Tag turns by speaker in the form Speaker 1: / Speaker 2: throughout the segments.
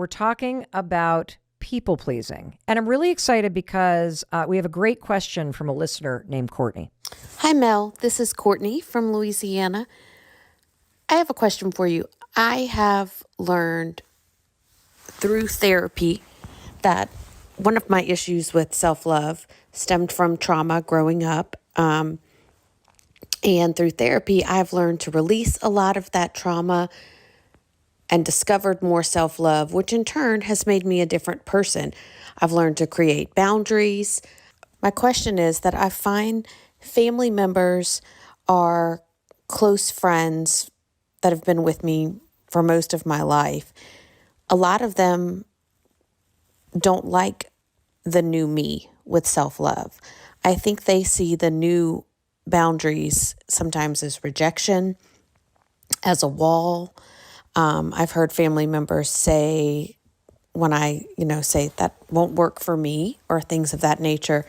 Speaker 1: we're talking about people pleasing. And I'm really excited because we have a great question from a listener named Courtney.
Speaker 2: Hi, Mel. This is Courtney from Louisiana. I have a question for you. I have learned through therapy that one of my issues with self-love stemmed from trauma growing up. And through therapy, I've learned to release a lot of that trauma and discovered more self-love, which in turn has made me a different person. I've learned to create boundaries. My question is that I find family members are close friends that have been with me for most of my life. A lot of them don't like the new me with self-love. I think they see the new boundaries sometimes as rejection, as a wall. I've heard family members say, when I, say that won't work for me or things of that nature,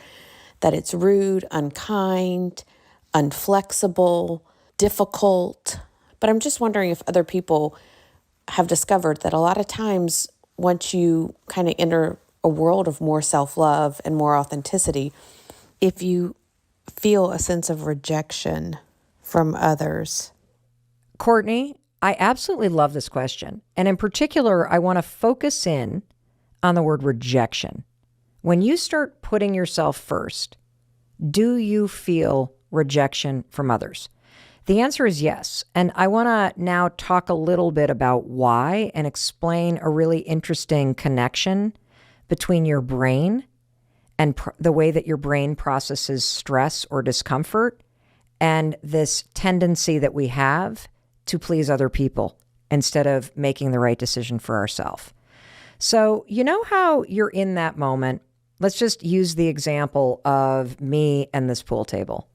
Speaker 2: that it's rude, unkind, unflexible, difficult. But I'm just wondering if other people have discovered that a lot of times once you kind of enter a world of more self-love and more authenticity, if you feel a sense of rejection from others.
Speaker 1: Courtney, I absolutely love this question. And in particular, I want to focus in on the word rejection. When you start putting yourself first, do you feel rejection from others? The answer is yes. And I want to now talk a little bit about why and explain a really interesting connection between your brain and the way that your brain processes stress or discomfort and this tendency that we have to please other people instead of making the right decision for ourselves. So, you know how you're in that moment? Let's just use the example of me and this pool table.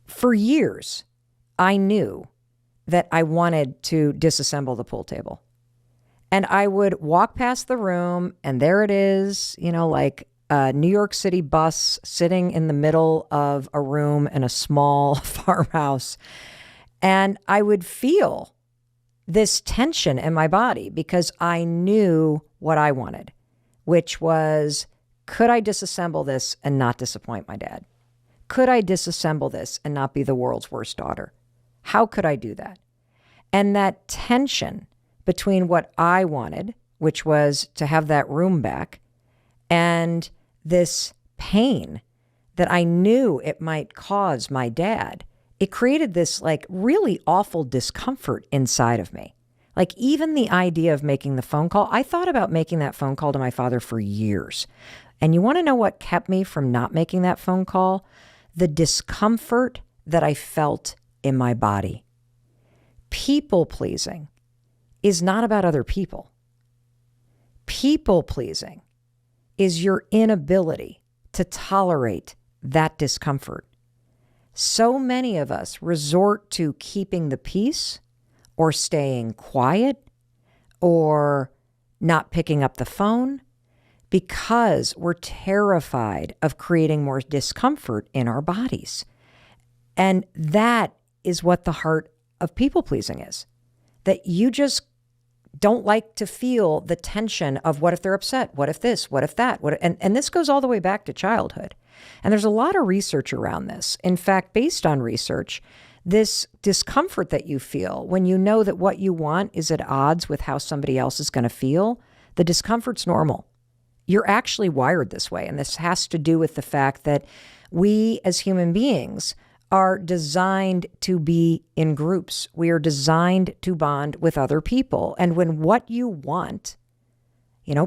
Speaker 1: For years, I knew that I wanted to disassemble the pool table. And I would walk past the room and there it is, like a New York City bus sitting in the middle of a room in a small farmhouse. And I would feel this tension in my body because I knew what I wanted, which was, could I disassemble this and not disappoint my dad? Could I disassemble this and not be the world's worst daughter? How could I do that? And that tension between what I wanted, which was to have that room back, and this pain that I knew it might cause my dad, it created this really awful discomfort inside of me. Like even the idea of making the phone call, I thought about making that phone call to my father for years. And you want to know what kept me from not making that phone call? The discomfort that I felt in my body. People pleasing is not about other people. People pleasing is your inability to tolerate that discomfort. So many of us resort to keeping the peace or staying quiet or not picking up the phone because we're terrified of creating more discomfort in our bodies. And that is what the heart of people pleasing is, that you just don't like to feel the tension of what if they're upset? What if this? What if that? And this goes all the way back to childhood. And there's a lot of research around this. In fact, based on research, this discomfort that you feel when you know that what you want is at odds with how somebody else is going to feel, the discomfort's normal. You're actually wired this way. And this has to do with the fact that we as human beings are designed to be in groups. We are designed to bond with other people. And when what you want,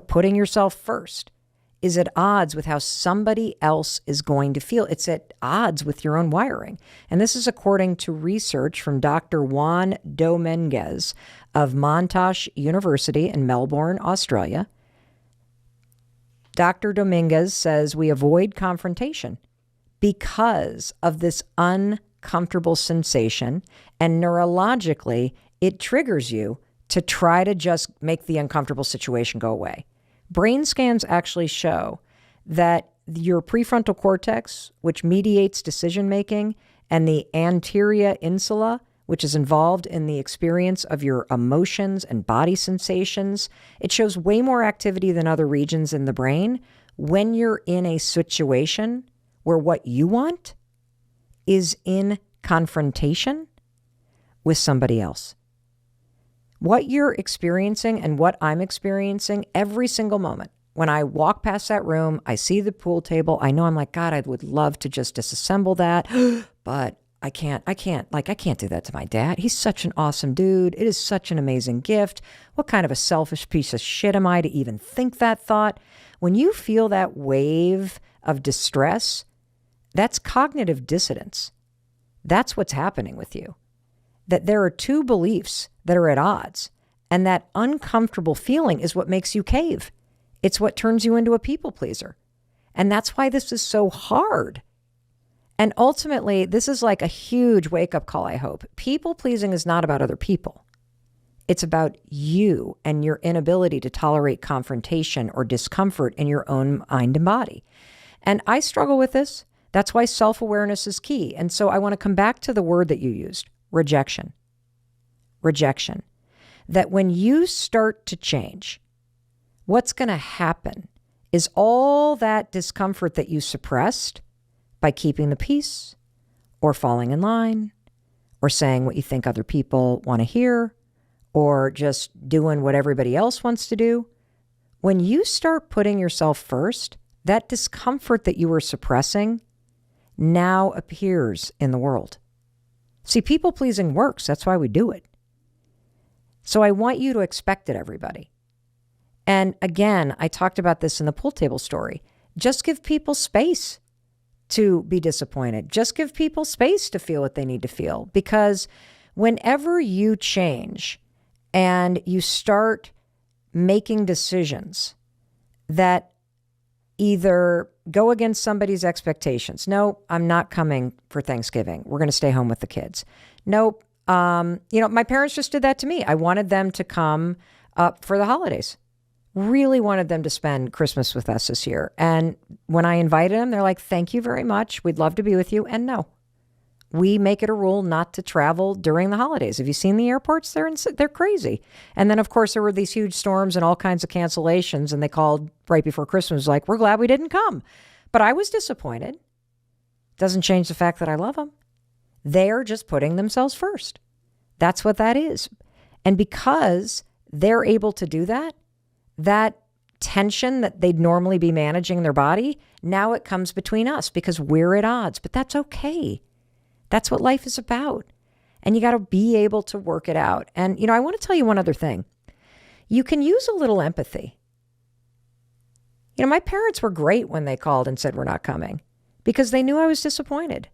Speaker 1: putting yourself first, is at odds with how somebody else is going to feel, it's at odds with your own wiring. And this is according to research from Dr. Juan Dominguez of Monash University in Melbourne, Australia. Dr. Dominguez says we avoid confrontation because of this uncomfortable sensation, and neurologically, it triggers you to try to just make the uncomfortable situation go away. Brain scans actually show that your prefrontal cortex, which mediates decision-making, and the anterior insula, which is involved in the experience of your emotions and body sensations. It shows way more activity than other regions in the brain when you're in a situation where what you want is in confrontation with somebody else. What you're experiencing and what I'm experiencing every single moment. When I walk past that room, I see the pool table. I know I'm like, God, I would love to just disassemble that, but I can't do that to my dad. He's such an awesome dude. It is such an amazing gift. What kind of a selfish piece of shit am I to even think that thought? When you feel that wave of distress, that's cognitive dissonance. That's what's happening with you. That there are two beliefs that are at odds, and that uncomfortable feeling is what makes you cave. It's what turns you into a people pleaser. And that's why this is so hard. And ultimately, this is like a huge wake-up call, I hope. People pleasing is not about other people. It's about you and your inability to tolerate confrontation or discomfort in your own mind and body. And I struggle with this. That's why self-awareness is key. And so I want to come back to the word that you used, rejection. Rejection. That when you start to change, what's going to happen is all that discomfort that you suppressed by keeping the peace or falling in line or saying what you think other people want to hear or just doing what everybody else wants to do. When you start putting yourself first, that discomfort that you were suppressing now appears in the world. See, people pleasing works. That's why we do it. So I want you to expect it, everybody. And again, I talked about this in the pool table story. Just give people space to be disappointed. Just give people space to feel what they need to feel. Because whenever you change and you start making decisions that either go against somebody's expectations. No, I'm not coming for Thanksgiving. We're going to stay home with the kids. Nope. My parents just did that to me. I wanted them to come up for the holidays. Really wanted them to spend Christmas with us this year. And when I invited them, they're like, thank you very much. We'd love to be with you. And no, we make it a rule not to travel during the holidays. Have you seen the airports? They're crazy. And then, of course, there were these huge storms and all kinds of cancellations. And they called right before Christmas, like, we're glad we didn't come. But I was disappointed. Doesn't change the fact that I love them. They're just putting themselves first. That's what that is. And because they're able to do that, that tension that they'd normally be managing in their body, now it comes between us because we're at odds. But that's okay. That's what life is about. And you got to be able to work it out. And, I want to tell you one other thing. You can use a little empathy. My parents were great when they called and said, we're not coming, because they knew I was disappointed.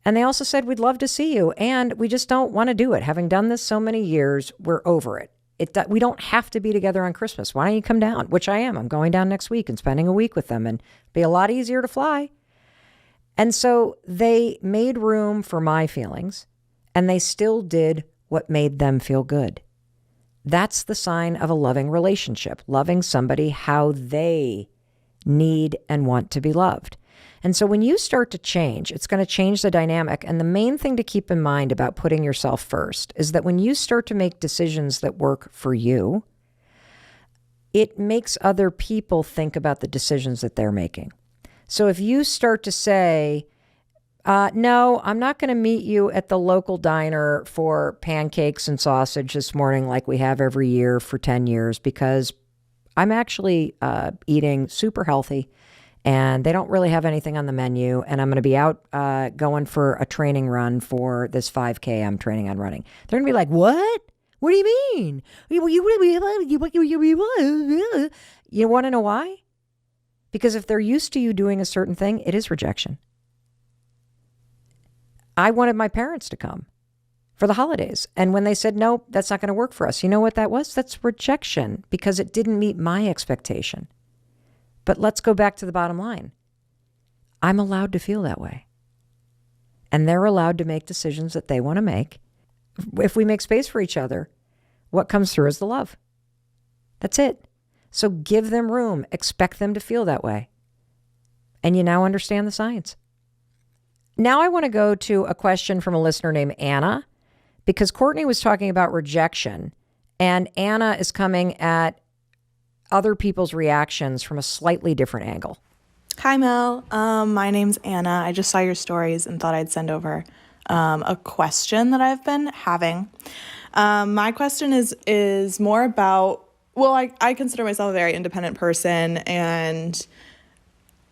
Speaker 1: And they also said, we'd love to see you. And we just don't want to do it. Having done this so many years, we're over it. We don't have to be together on Christmas. Why don't you come down? Which I am. I'm going down next week and spending a week with them, and it'll be a lot easier to fly. And so they made room for my feelings, and they still did what made them feel good. That's the sign of a loving relationship, loving somebody how they need and want to be loved. And so when you start to change, it's going to change the dynamic. And the main thing to keep in mind about putting yourself first is that when you start to make decisions that work for you, it makes other people think about the decisions that they're making. So if you start to say, no, I'm not going to meet you at the local diner for pancakes and sausage this morning like we have every year for 10 years because I'm actually eating super healthy and they don't really have anything on the menu, and I'm going to be out going for a training run for this 5K I'm training on running. They're going to be like, what? What do you mean? You want to know why? Because if they're used to you doing a certain thing, it is rejection. I wanted my parents to come for the holidays. And when they said, no, that's not going to work for us. You know what that was? That's rejection because it didn't meet my expectation. But let's go back to the bottom line. I'm allowed to feel that way. And they're allowed to make decisions that they want to make. If we make space for each other, what comes through is the love. That's it. So give them room. Expect them to feel that way. And you now understand the science. Now I want to go to a question from a listener named Anna, because Courtney was talking about rejection and Anna is coming at other people's reactions from a slightly different angle.
Speaker 3: Hi, Mel. My name's Anna. I just saw your stories and thought I'd send over a question that I've been having. My question is more about, well, I consider myself a very independent person and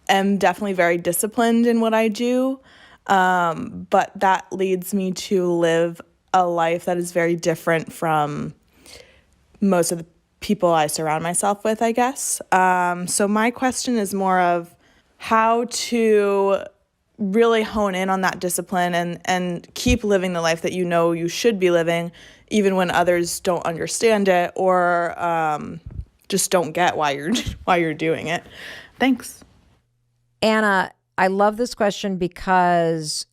Speaker 3: am definitely very disciplined in what I do. But that leads me to live a life that is very different from most of the people I surround myself with, I guess. So my question is more of how to really hone in on that discipline and keep living the life that you know you should be living, even when others don't understand it or just don't get why you're doing it. Thanks.
Speaker 1: Anna, I love this question because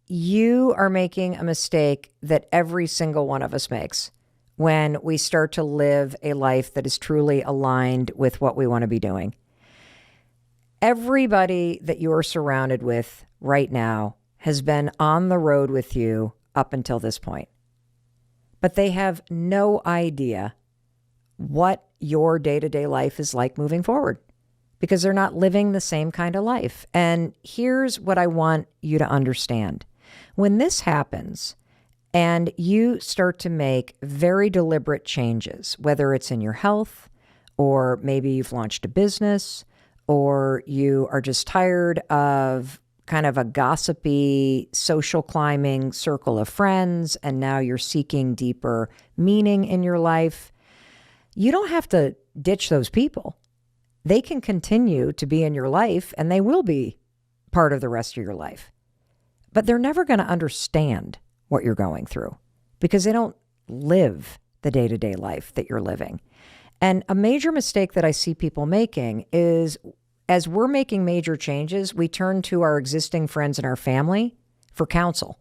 Speaker 1: you are making a mistake that every single one of us makes when we start to live a life that is truly aligned with what we want to be doing. Everybody that you are surrounded with right now has been on the road with you up until this point, but they have no idea what your day-to-day life is like moving forward because they're not living the same kind of life. And here's what I want you to understand. When this happens and you start to make very deliberate changes, whether it's in your health or maybe you've launched a business or you are just tired of kind of a gossipy social climbing circle of friends and now you're seeking deeper meaning in your life, you don't have to ditch those people. They can continue to be in your life and they will be part of the rest of your life. But they're never going to understand what you're going through because they don't live the day-to-day life that you're living. And a major mistake that I see people making is as we're making major changes, we turn to our existing friends and our family for counsel.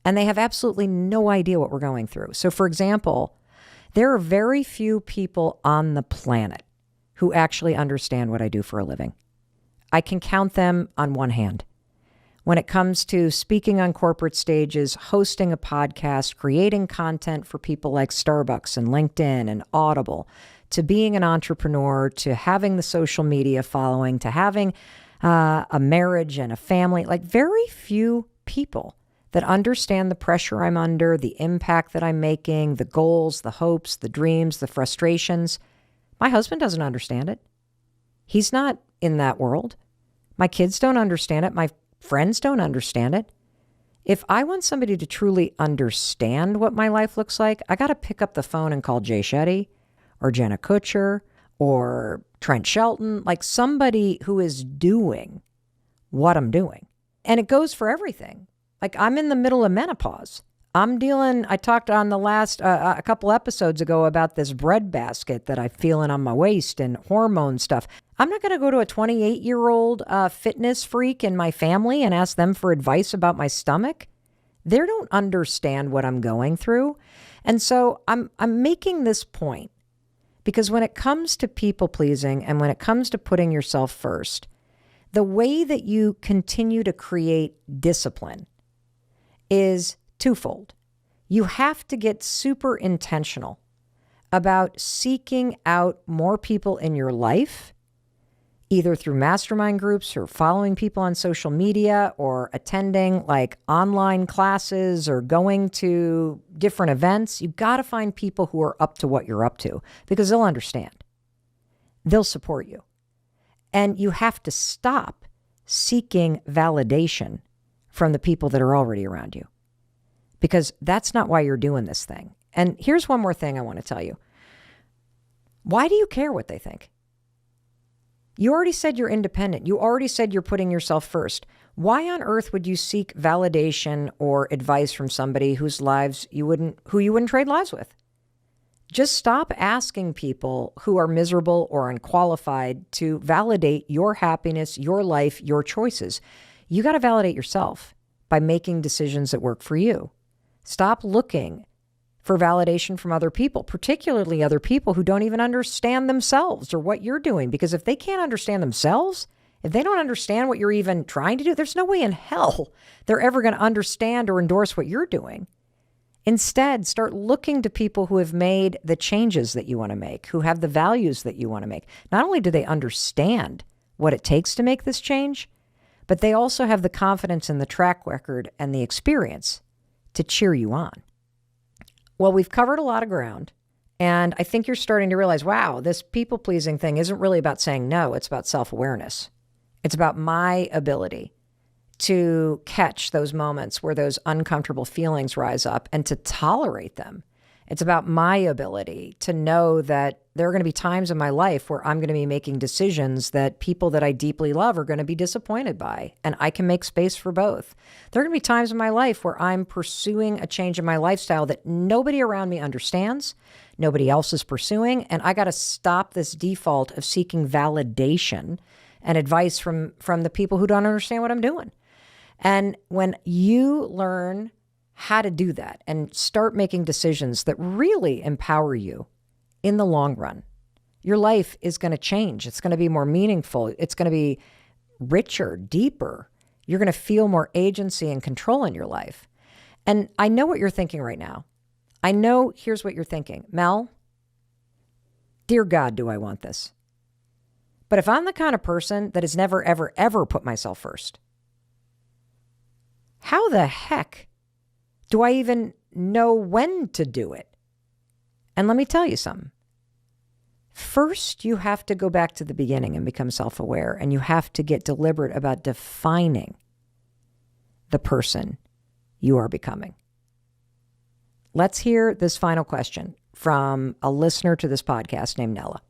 Speaker 1: And they have absolutely no idea what we're going through. So for example, there are very few people on the planet who actually understand what I do for a living. I can count them on one hand. When it comes to speaking on corporate stages, hosting a podcast, creating content for people like Starbucks and LinkedIn and Audible, to being an entrepreneur, to having the social media following, to having a marriage and a family, like very few people that understand the pressure I'm under, the impact that I'm making, the goals, the hopes, the dreams, the frustrations. My husband doesn't understand it. He's not in that world. My kids don't understand it. My friends don't understand it. If I want somebody to truly understand what my life looks like, I got to pick up the phone and call Jay Shetty or Jenna Kutcher or Trent Shelton, like somebody who is doing what I'm doing. And it goes for everything. Like I'm in the middle of menopause. I talked on the last, a couple episodes ago about this breadbasket that I'm feeling on my waist and hormone stuff. I'm not going to go to a 28-year-old fitness freak in my family and ask them for advice about my stomach. They don't understand what I'm going through. And so I'm making this point because when it comes to people pleasing and when it comes to putting yourself first, the way that you continue to create discipline is twofold. You have to get super intentional about seeking out more people in your life, either through mastermind groups or following people on social media or attending like online classes or going to different events. You got to find people who are up to what you're up to because they'll understand. They'll support you. And you have to stop seeking validation from the people that are already around you, because that's not why you're doing this thing. And here's one more thing I want to tell you. Why do you care what they think? You already said you're independent. You already said you're putting yourself first. Why on earth would you seek validation or advice from somebody who you wouldn't trade lives with? Just stop asking people who are miserable or unqualified to validate your happiness, your life, your choices. You got to validate yourself by making decisions that work for you. Stop looking for validation from other people, particularly other people who don't even understand themselves or what you're doing. Because if they can't understand themselves, if they don't understand what you're even trying to do, there's no way in hell they're ever going to understand or endorse what you're doing. Instead, start looking to people who have made the changes that you want to make, who have the values that you want to make. Not only do they understand what it takes to make this change, but they also have the confidence and the track record and the experience to cheer you on. Well, we've covered a lot of ground, and I think you're starting to realize, wow, this people-pleasing thing isn't really about saying no, it's about self-awareness. It's about my ability to catch those moments where those uncomfortable feelings rise up and to tolerate them. It's about my ability to know that there are going to be times in my life where I'm going to be making decisions that people that I deeply love are going to be disappointed by, and I can make space for both. There are going to be times in my life where I'm pursuing a change in my lifestyle that nobody around me understands, nobody else is pursuing, and I got to stop this default of seeking validation and advice from the people who don't understand what I'm doing. And when you learn how to do that and start making decisions that really empower you in the long run, your life is going to change. It's going to be more meaningful. It's going to be richer, deeper. You're going to feel more agency and control in your life. And I know what you're thinking right now. I know here's what you're thinking. Mel, dear God, do I want this? But if I'm the kind of person that has never, ever, ever put myself first, how the heck do I even know when to do it? And let me tell you something. First, you have to go back to the beginning and become self-aware, and you have to get deliberate about defining the person you are becoming. Let's hear this final question from a listener to this podcast named Nella.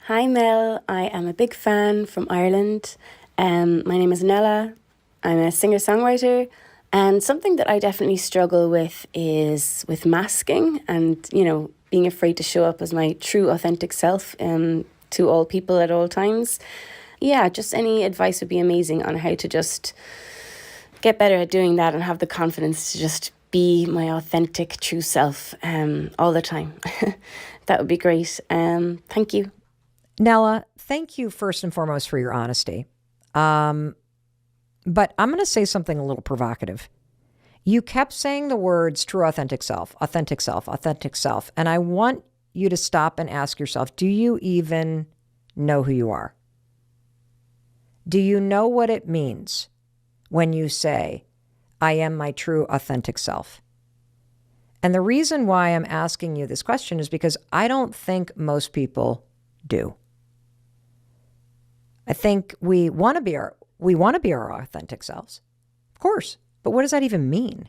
Speaker 4: Hi Mel, I am a big fan from Ireland. My name is Nella. I'm a singer-songwriter, and something that I definitely struggle with is with masking and, being afraid to show up as my true authentic self to all people at all times. Yeah, just any advice would be amazing on how to just get better at doing that and have the confidence to just be my authentic true self all the time. That would be great. Thank you.
Speaker 1: Nella, thank you first and foremost for your honesty. But I'm going to say something a little provocative. You kept saying the words true authentic self, authentic self, authentic self. And I want you to stop and ask yourself, do you even know who you are? Do you know what it means when you say, I am my true authentic self? And the reason why I'm asking you this question is because I don't think most people do. I think we want to be our authentic selves. Of course. But what does that even mean?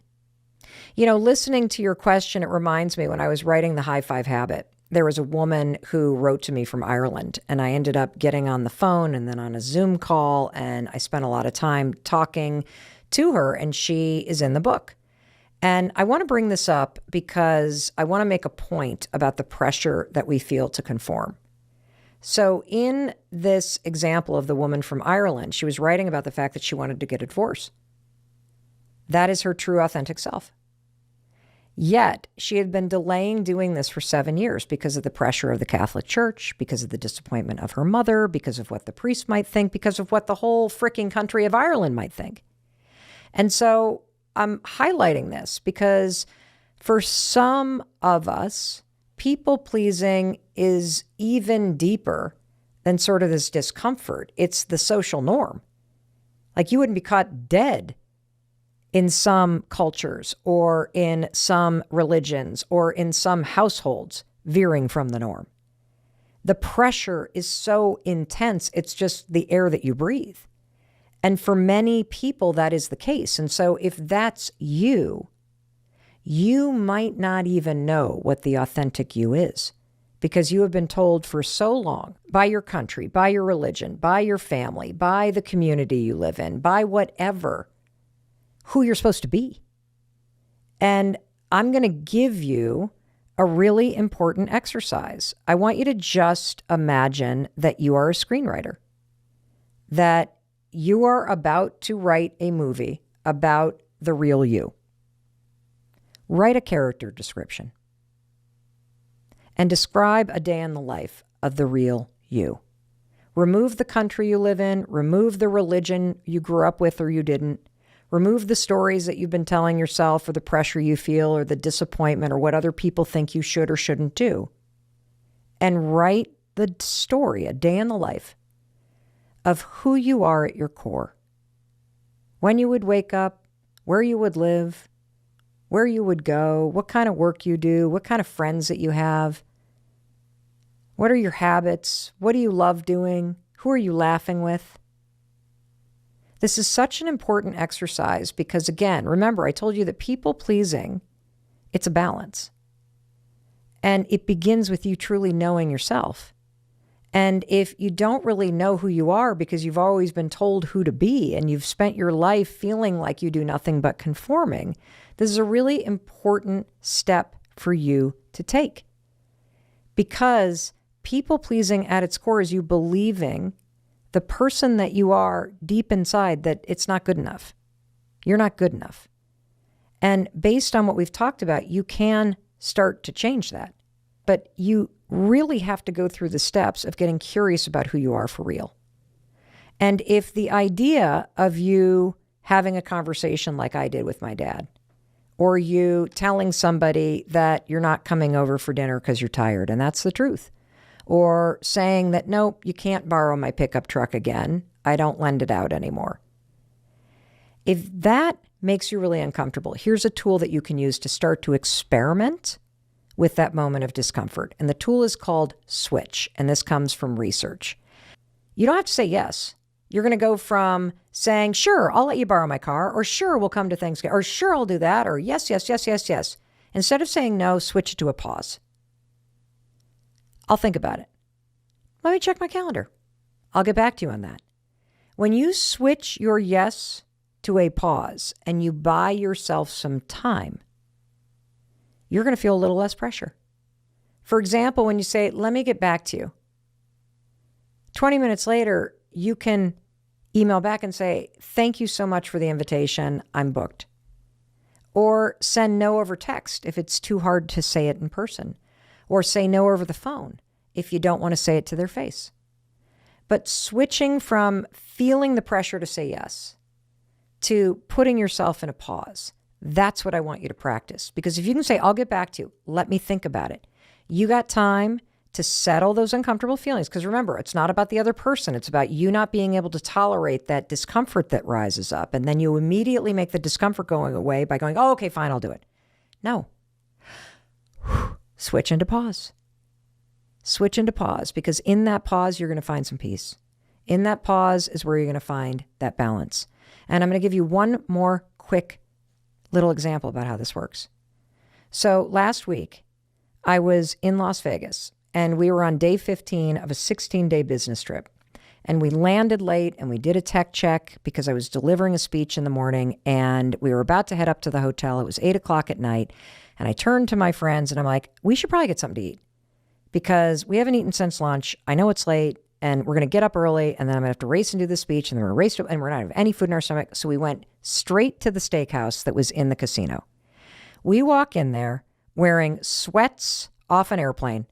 Speaker 1: Listening to your question, it reminds me when I was writing The High Five Habit, there was a woman who wrote to me from Ireland, and I ended up getting on the phone and then on a Zoom call, and I spent a lot of time talking to her, and she is in the book. And I want to bring this up because I want to make a point about the pressure that we feel to conform. So in this example of the woman from Ireland, she was writing about the fact that she wanted to get a divorce. That is her true authentic self. Yet she had been delaying doing this for 7 years because of the pressure of the Catholic Church, because of the disappointment of her mother, because of what the priest might think, because of what the whole freaking country of Ireland might think. And so I'm highlighting this because for some of us, people-pleasing is even deeper than sort of this discomfort. It's the social norm. Like you wouldn't be caught dead in some cultures or in some religions or in some households veering from the norm. The pressure is so intense, it's just the air that you breathe. And for many people, that is the case. And so if that's you, you might not even know what the authentic you is because you have been told for so long by your country, by your religion, by your family, by the community you live in, by whatever, who you're supposed to be. And I'm going to give you a really important exercise. I want you to just imagine that you are a screenwriter, that you are about to write a movie about the real you. Write a character description and describe a day in the life of the real you. Remove the country you live in, remove the religion you grew up with or you didn't, Remove the stories that you've been telling yourself or the pressure you feel or the disappointment or what other people think you should or shouldn't do. And write the story, a day in the life, of who you are at your core. When you would wake up, where you would live, where you would go, what kind of work you do, what kind of friends that you have. What are your habits? What do you love doing? Who are you laughing with? This is such an important exercise because, again, remember, I told you that people pleasing, it's a balance. And it begins with you truly knowing yourself. And if you don't really know who you are because you've always been told who to be and you've spent your life feeling like you do nothing but conforming, this is a really important step for you to take. Because people pleasing at its core is you believing the person that you are deep inside that it's not good enough. You're not good enough. And based on what we've talked about, you can start to change that. But you really have to go through the steps of getting curious about who you are for real. And if the idea of you having a conversation like I did with my dad, or you telling somebody that you're not coming over for dinner because you're tired, and that's the truth, or saying that, nope, you can't borrow my pickup truck again, I don't lend it out anymore. If that makes you really uncomfortable, here's a tool that you can use to start to experiment with that moment of discomfort. And the tool is called switch. And this comes from research. You don't have to say yes. You're going to go from saying, sure, I'll let you borrow my car, or sure, we'll come to Thanksgiving, or sure, I'll do that, or yes, yes, yes, yes, yes. Instead of saying no, switch it to a pause. I'll think about it. Let me check my calendar. I'll get back to you on that. When you switch your yes to a pause and you buy yourself some time, you're going to feel a little less pressure. For example, when you say, let me get back to you, 20 minutes later, you can email back and say, thank you so much for the invitation. I'm booked. Or send no over text if it's too hard to say it in person. Or say no over the phone if you don't want to say it to their face. But switching from feeling the pressure to say yes to putting yourself in a pause, that's what I want you to practice. Because if you can say, I'll get back to you, let me think about it. You got time to settle those uncomfortable feelings. Because remember, it's not about the other person. It's about you not being able to tolerate that discomfort that rises up. And then you immediately make the discomfort going away by going, oh, okay, fine, I'll do it. No. Switch into pause. Switch into pause, because in that pause, you're going to find some peace. In that pause is where you're going to find that balance. And I'm going to give you one more quick little example about how this works. So last week, I was in Las Vegas, and we were on day 15 of a 16-day business trip. And we landed late, and we did a tech check because I was delivering a speech in the morning, and we were about to head up to the hotel. It was 8 o'clock at night. And I turned to my friends and I'm like, we should probably get something to eat because we haven't eaten since lunch. I know it's late and we're going to get up early and then I'm going to have to race and do the speech and then we're going to race and we're not going to have any food in our stomach. So we went straight to the steakhouse that was in the casino. We walk in there wearing sweats off an airplane.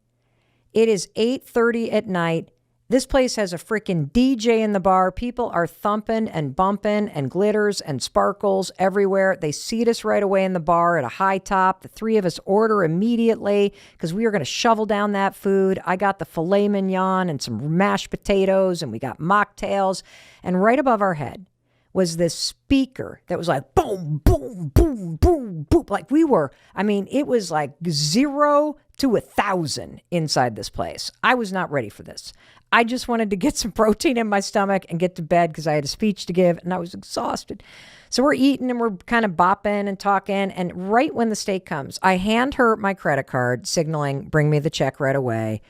Speaker 1: It is 8:30 at night. This place has a freaking DJ in the bar. People are thumping and bumping and glitters and sparkles everywhere. They seat us right away in the bar at a high top. The three of us order immediately because we are going to shovel down that food. I got the filet mignon and some mashed potatoes and we got mocktails. And right above our head was this speaker that was like boom, boom, boom, boom, boom. Like it was like 0 to 1,000 inside this place. I was not ready for this. I just wanted to get some protein in my stomach and get to bed because I had a speech to give and I was exhausted. So we're eating and we're kind of bopping and talking. And right when the steak comes, I hand her my credit card, signaling, bring me the check right away.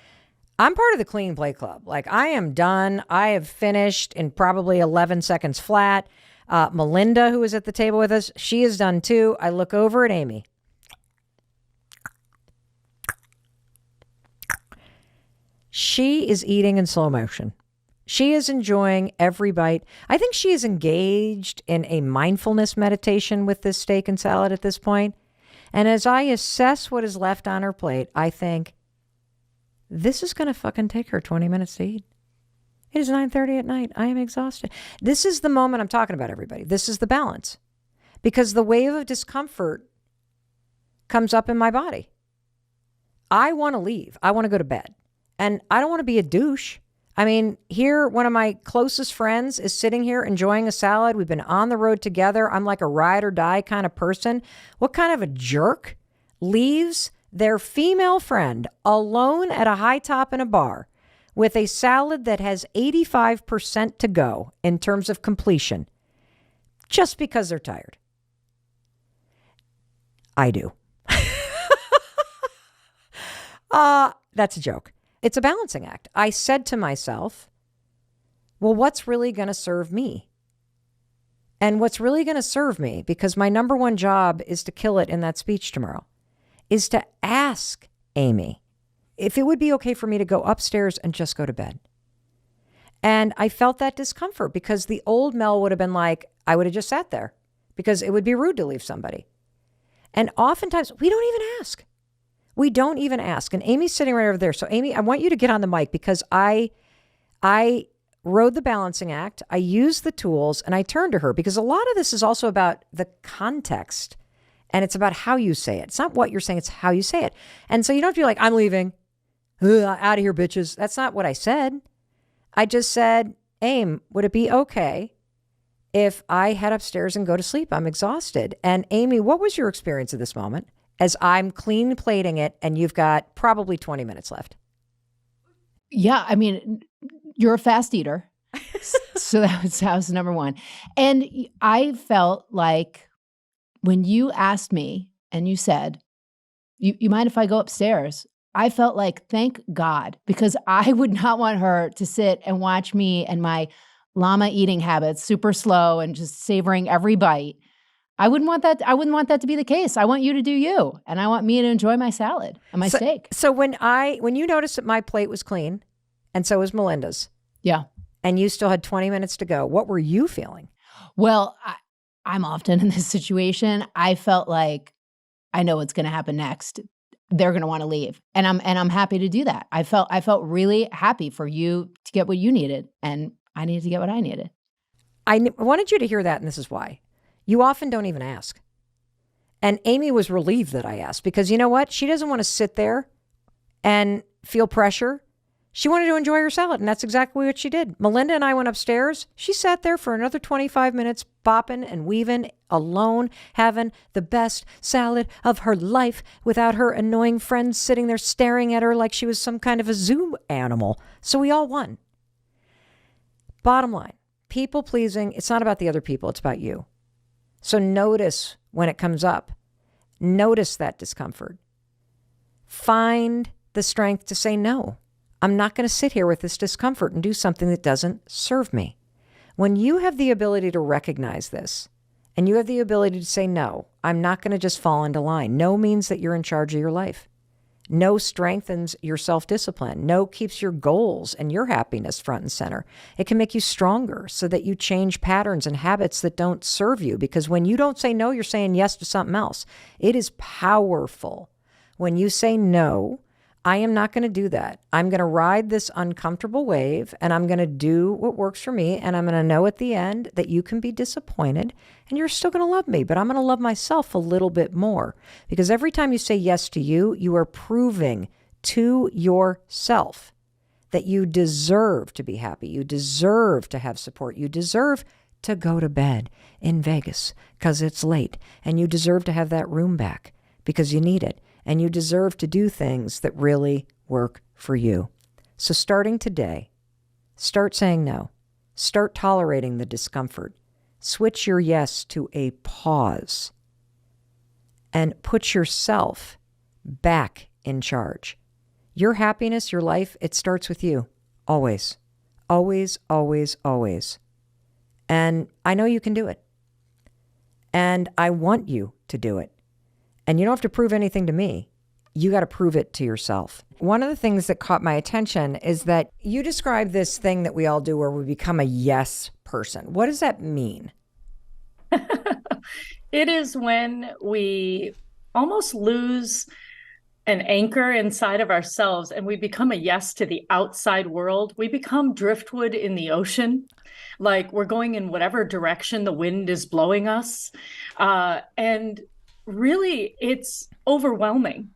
Speaker 1: I'm part of the Clean Play Club. Like, I am done. I have finished in probably 11 seconds flat. Melinda, who was at the table with us, she is done too. I look over at Amy. She is eating in slow motion. She is enjoying every bite. I think she is engaged in a mindfulness meditation with this steak and salad at this point. And as I assess what is left on her plate, I think, this is going to fucking take her 20 minutes to eat. It is 9:30 at night. I am exhausted. This is the moment I'm talking about, everybody. This is the balance. because the wave of discomfort comes up in my body. I want to leave. I want to go to bed. And I don't want to be a douche. I mean, here, one of my closest friends is sitting here enjoying a salad. We've been on the road together. I'm like a ride or die kind of person. What kind of a jerk leaves their female friend alone at a high top in a bar with a salad that has 85% to go in terms of completion just because they're tired? I do. That's a joke. It's a balancing act. I said to myself, well, what's really going to serve me? And what's really going to serve me, because my number one job is to kill it in that speech tomorrow, is to ask Amy if it would be okay for me to go upstairs and just go to bed. And I felt that discomfort because the old Mel would have been like, I would have just sat there because it would be rude to leave somebody. And oftentimes we don't even ask. We don't even ask. And Amy's sitting right over there. So Amy, I want you to get on the mic because I rode the balancing act. I used the tools and I turned to her because a lot of this is also about the context and it's about how you say it. It's not what you're saying. It's how you say it. And so you don't have to be like, I'm leaving. Out of here, bitches. That's not what I said. I just said, Aim, would it be okay if I head upstairs and go to sleep? I'm exhausted. And Amy, what was your experience of this moment? As I'm clean plating it and you've got probably 20 minutes left.
Speaker 5: Yeah, I mean, you're a fast eater. So that was number one. And I felt like when you asked me and you said, you mind if I go upstairs? I felt like, thank God, because I would not want her to sit and watch me and my llama eating habits, super slow and just savoring every bite. I wouldn't want that. I wouldn't want that to be the case. I want you to do you, and I want me to enjoy my salad and my steak.
Speaker 1: So when you noticed that my plate was clean, and so was Melinda's,
Speaker 5: yeah,
Speaker 1: and you still had 20 minutes to go, what were you feeling?
Speaker 5: Well, I'm often in this situation. I felt like I know what's going to happen next. They're going to want to leave, and I'm happy to do that. I felt really happy for you to get what you needed, and I needed to get what I needed.
Speaker 1: I wanted you to hear that, and this is why. You often don't even ask. And Amy was relieved that I asked because you know what? She doesn't want to sit there and feel pressure. She wanted to enjoy her salad, and that's exactly what she did. Melinda and I went upstairs. She sat there for another 25 minutes, bopping and weaving, alone, having the best salad of her life without her annoying friends sitting there staring at her like she was some kind of a zoo animal. So we all won. Bottom line, people pleasing, it's not about the other people, it's about you. So notice when it comes up. Notice that discomfort. Find the strength to say, no, I'm not going to sit here with this discomfort and do something that doesn't serve me. When you have the ability to recognize this and you have the ability to say, no, I'm not going to just fall into line. No means that you're in charge of your life. No strengthens your self-discipline. No keeps your goals and your happiness front and center. It can make you stronger so that you change patterns and habits that don't serve you. Because when you don't say no, you're saying yes to something else. It is powerful. When you say no, I am not going to do that. I'm going to ride this uncomfortable wave and I'm going to do what works for me. And I'm going to know at the end that you can be disappointed and you're still going to love me, but I'm going to love myself a little bit more. Because every time you say yes to you, you are proving to yourself that you deserve to be happy. You deserve to have support. You deserve to go to bed in Vegas because it's late. And you deserve to have that room back because you need it. And you deserve to do things that really work for you. So starting today, start saying no. Start tolerating the discomfort. Switch your yes to a pause. And put yourself back in charge. Your happiness, your life, it starts with you. Always. Always, always, always. And I know you can do it. And I want you to do it. And you don't have to prove anything to me. You got to prove it to yourself. One of the things that caught my attention is that you describe this thing that we all do where we become a yes person. What does that mean?
Speaker 6: It is when we almost lose an anchor inside of ourselves and we become a yes to the outside world, we become driftwood in the ocean. Like we're going in whatever direction the wind is blowing us. And really, it's overwhelming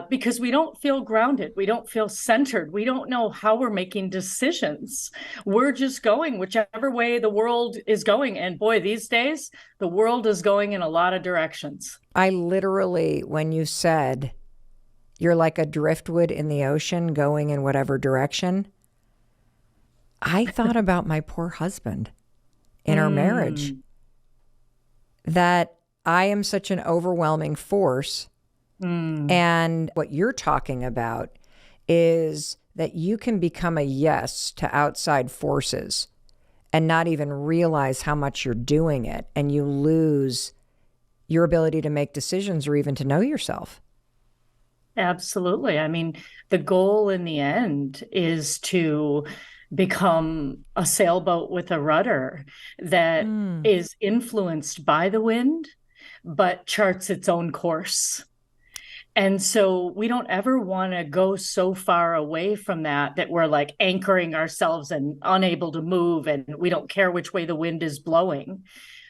Speaker 6: because we don't feel grounded. We don't feel centered. We don't know how we're making decisions. We're just going whichever way the world is going. And boy, these days, the world is going in a lot of directions.
Speaker 1: I literally, when you said you're like a driftwood in the ocean going in whatever direction, I thought about my poor husband in our marriage, that I am such an overwhelming force. And what you're talking about is that you can become a yes to outside forces and not even realize how much you're doing it. And you lose your ability to make decisions or even to know yourself.
Speaker 6: Absolutely. I mean, the goal in the end is to become a sailboat with a rudder that is influenced by the wind, but charts its own course. And so we don't ever want to go so far away from that we're like anchoring ourselves and unable to move, and we don't care which way the wind is blowing.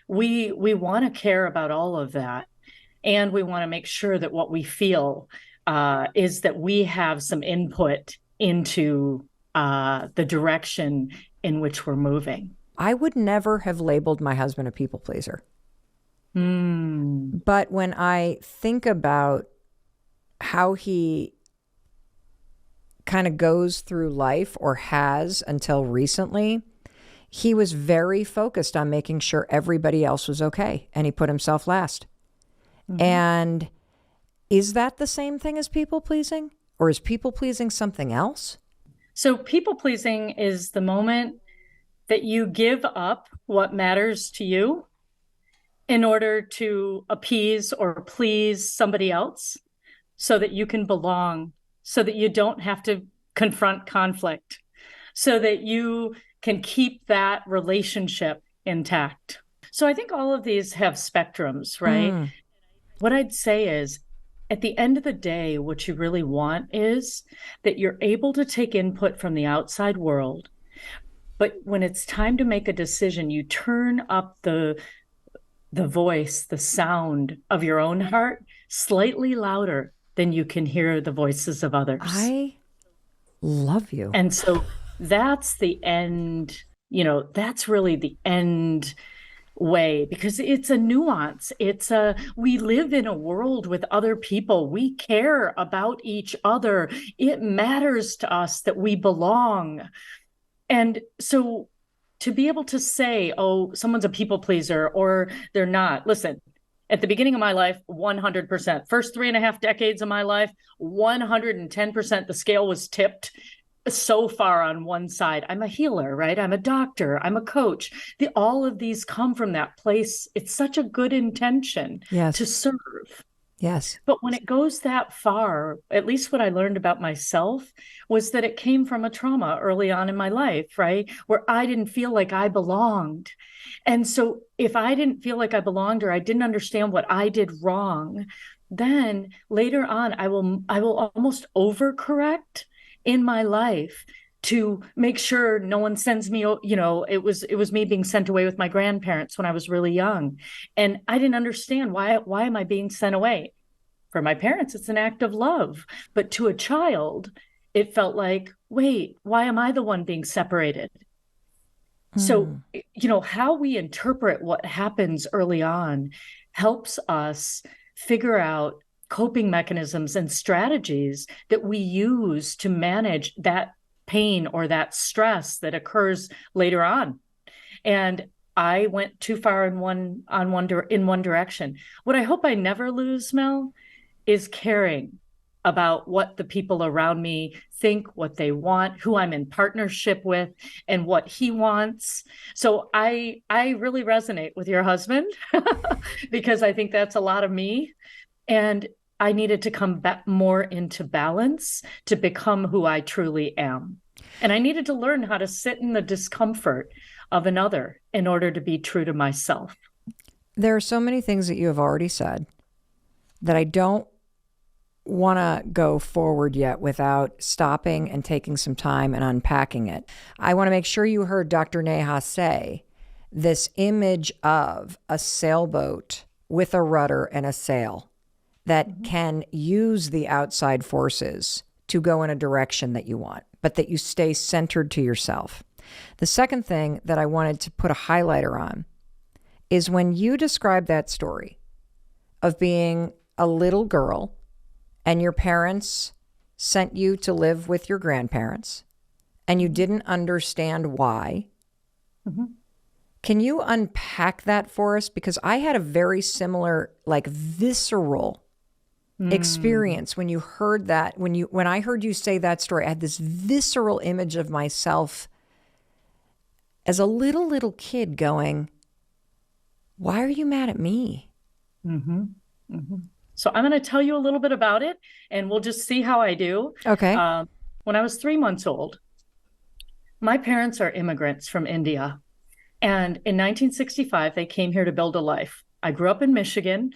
Speaker 6: We want to care about all of that. And we want to make sure that what we feel is that we have some input into the direction in which we're moving.
Speaker 1: I would never have labeled my husband a people pleaser. But when I think about how he kind of goes through life, or has until recently, he was very focused on making sure everybody else was okay. And he put himself last. And is that the same thing as people pleasing? Or is people pleasing something else?
Speaker 6: So people pleasing is the moment that you give up what matters to you in order to appease or please somebody else so that you can belong, so that you don't have to confront conflict, so that you can keep that relationship intact. So I think all of these have spectrums, right? What I'd say is, at the end of the day, what you really want is that you're able to take input from the outside world, but when it's time to make a decision, you turn up the voice, the sound of your own heart slightly louder than you can hear the voices of others.
Speaker 1: I love you.
Speaker 6: And so that's the end, that's really the end way, because it's a nuance. We live in a world with other people. We care about each other. It matters to us that we belong. And so to be able to say, oh, someone's a people pleaser or they're not, listen, at the beginning of my life, 100%. First 3.5 decades of my life, 110%, the scale was tipped so far on one side. I'm a healer, right? I'm a doctor. I'm a coach. All of these come from that place. It's such a good intention to serve.
Speaker 1: Yes.
Speaker 6: But when it goes that far, at least what I learned about myself was that it came from a trauma early on in my life, right? Where I didn't feel like I belonged. And so if I didn't feel like I belonged, or I didn't understand what I did wrong, then later on, I will almost overcorrect in my life to make sure no one sends me, it was me being sent away with my grandparents when I was really young. And I didn't understand why am I being sent away? For my parents, it's an act of love. But to a child, it felt like, wait, why am I the one being separated? So, how we interpret what happens early on helps us figure out coping mechanisms and strategies that we use to manage that pain or that stress that occurs later on. And I went too far in one direction. What I hope I never lose, Mel, is caring about what the people around me think, what they want, who I'm in partnership with, and what he wants. So I really resonate with your husband because I think that's a lot of me. And I needed to come back more into balance to become who I truly am. And I needed to learn how to sit in the discomfort of another in order to be true to myself.
Speaker 1: There are so many things that you have already said that I don't want to go forward yet without stopping and taking some time and unpacking it. I want to make sure you heard Dr. Neha say this image of a sailboat with a rudder and a sail that can use the outside forces to go in a direction that you want, but that you stay centered to yourself. The second thing that I wanted to put a highlighter on is when you describe that story of being a little girl and your parents sent you to live with your grandparents and you didn't understand why.
Speaker 6: Mm-hmm.
Speaker 1: Can you unpack that for us? Because I had a very similar, like, visceral experience when you heard that. When I heard you say that story, I had this visceral image of myself as a little kid going, why are you mad at me?
Speaker 6: Mm-hmm. Mm-hmm. So I'm going to tell you a little bit about it, and we'll just see how I do.
Speaker 1: Okay.
Speaker 6: When I was 3 months old, my parents are immigrants from India. And in 1965, they came here to build a life. I grew up in Michigan,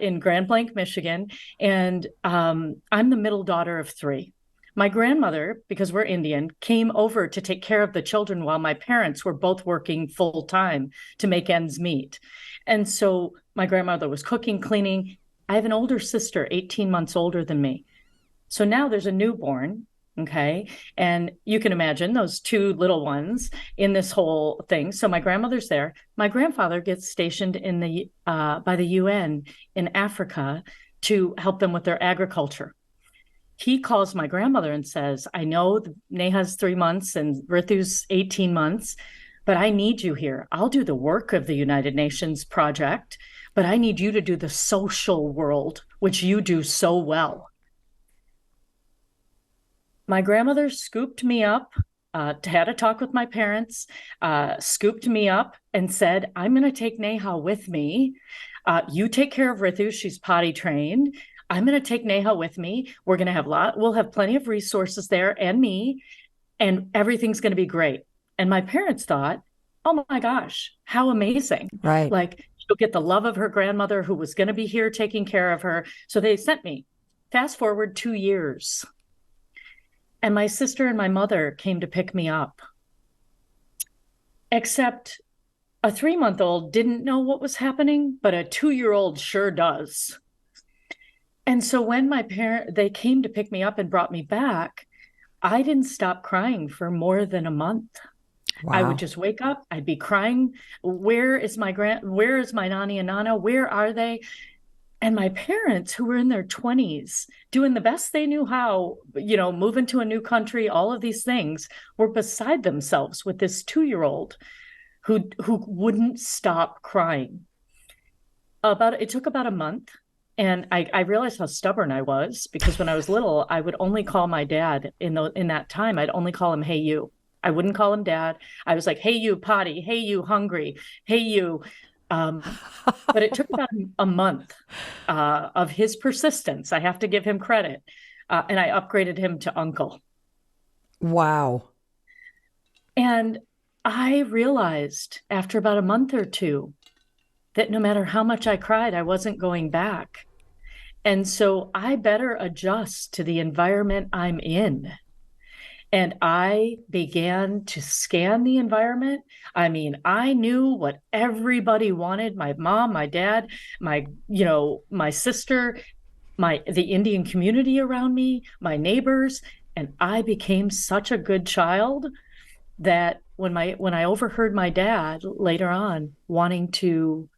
Speaker 6: in Grand Blanc, Michigan, and I'm the middle daughter of three. My grandmother, because we're Indian, came over to take care of the children while my parents were both working full time to make ends meet. And so my grandmother was cooking, cleaning. I have an older sister, 18 months older than me. So now there's a newborn. Okay. And you can imagine those two little ones in this whole thing. So my grandmother's there. My grandfather gets stationed in the by the UN in Africa to help them with their agriculture. He calls my grandmother and says, I know Neha's 3 months and Rithu's 18 months, but I need you here. I'll do the work of the United Nations project, but I need you to do the social world, which you do so well. My grandmother scooped me up, had a talk with my parents, scooped me up and said, I'm going to take Neha with me. You take care of Rithu. She's potty trained. I'm going to take Neha with me. We'll have plenty of resources there and me, and everything's going to be great. And my parents thought, oh my gosh, how amazing.
Speaker 1: Right.
Speaker 6: Like, she'll get the love of her grandmother who was going to be here taking care of her. So they sent me. Fast forward 2 years. And my sister and my mother came to pick me up. Except a 3-month-old didn't know what was happening, but a 2-year-old sure does. And so when they came to pick me up and brought me back, I didn't stop crying for more than a month. Wow. I would just wake up, I'd be crying. Where is my Nani and Nana? Where are they? And my parents, who were in their 20s, doing the best they knew how, moving to a new country, all of these things, were beside themselves with this 2-year-old who wouldn't stop crying. It took about a month. And I realized how stubborn I was, because when I was little, I would only call my dad in that time. I'd only call him, hey, you. I wouldn't call him dad. I was like, hey, you potty. Hey, you hungry. Hey, you. But it took about a month of his persistence. I have to give him credit. And I upgraded him to uncle.
Speaker 1: Wow.
Speaker 6: And I realized after about a month or two that no matter how much I cried, I wasn't going back. And so I better adjust to the environment I'm in. And I began to scan the environment. I mean, I knew what everybody wanted. My mom, my dad, my sister, the Indian community around me, my neighbors. And I became such a good child that when I overheard my dad later on wanting to,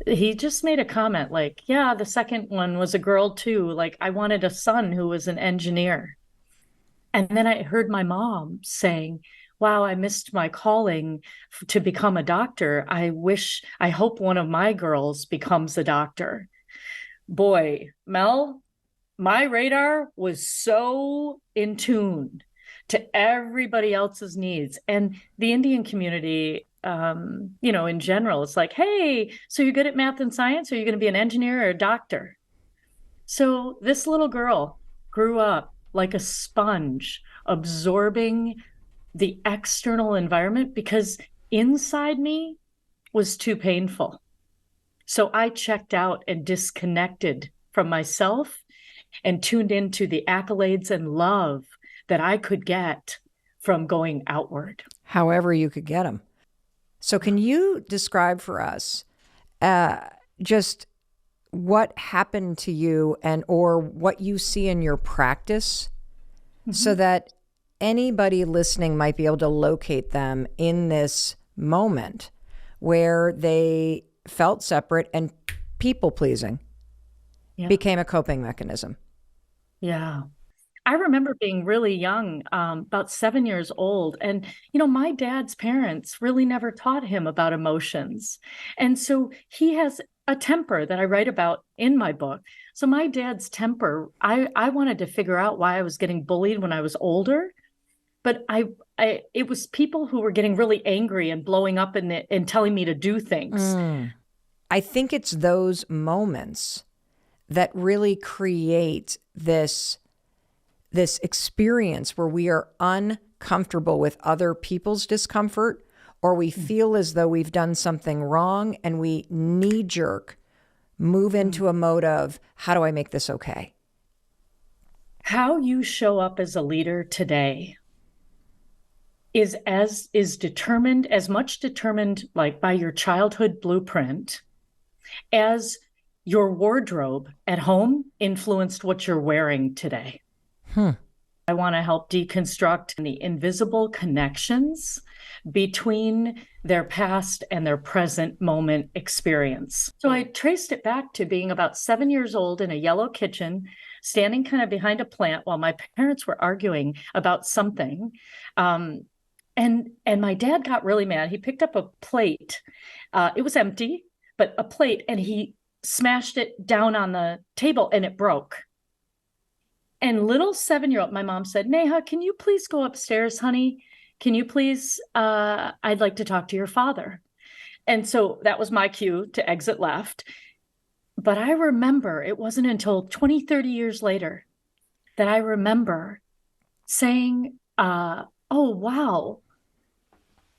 Speaker 6: he just made a comment like, yeah, the second one was a girl too. Like, I wanted a son who was an engineer. And then I heard my mom saying, wow, I missed my calling to become a doctor. I hope one of my girls becomes a doctor. Boy, Mel, my radar was so in tune to everybody else's needs. And the Indian community, in general, it's like, hey, so you're good at math and science? Are you going to be an engineer or a doctor? So this little girl grew up like a sponge, absorbing the external environment because inside me was too painful. So I checked out and disconnected from myself and tuned into the accolades and love that I could get from going outward.
Speaker 1: However you could get them. So can you describe for us just what happened to you and or what you see in your practice so that anybody listening might be able to locate them in this moment where they felt separate and people pleasing became a coping mechanism?
Speaker 6: Yeah. I remember being really young, about 7 years old. And, my dad's parents really never taught him about emotions. And so he has a temper that I write about in my book. So my dad's temper, I wanted to figure out why I was getting bullied when I was older. But it was people who were getting really angry and blowing up and telling me to do things.
Speaker 1: I think it's those moments that really create this experience where we are uncomfortable with other people's discomfort, or we feel as though we've done something wrong and we knee-jerk move into a mode of, how do I make this okay?
Speaker 6: How you show up as a leader today is determined, as much determined like by your childhood blueprint as your wardrobe at home influenced what you're wearing today. I want to help deconstruct the invisible connections between their past and their present moment experience. So I traced it back to being about 7 years old in a yellow kitchen, standing kind of behind a plant while my parents were arguing about something. And my dad got really mad. He picked up a plate. It was empty, but a plate, and he smashed it down on the table and it broke. And little 7-year-old, my mom said, Neha, can you please go upstairs, honey? Can you please, I'd like to talk to your father. And so that was my cue to exit left. But I remember it wasn't until 20, 30 years later that I remember saying, oh, wow.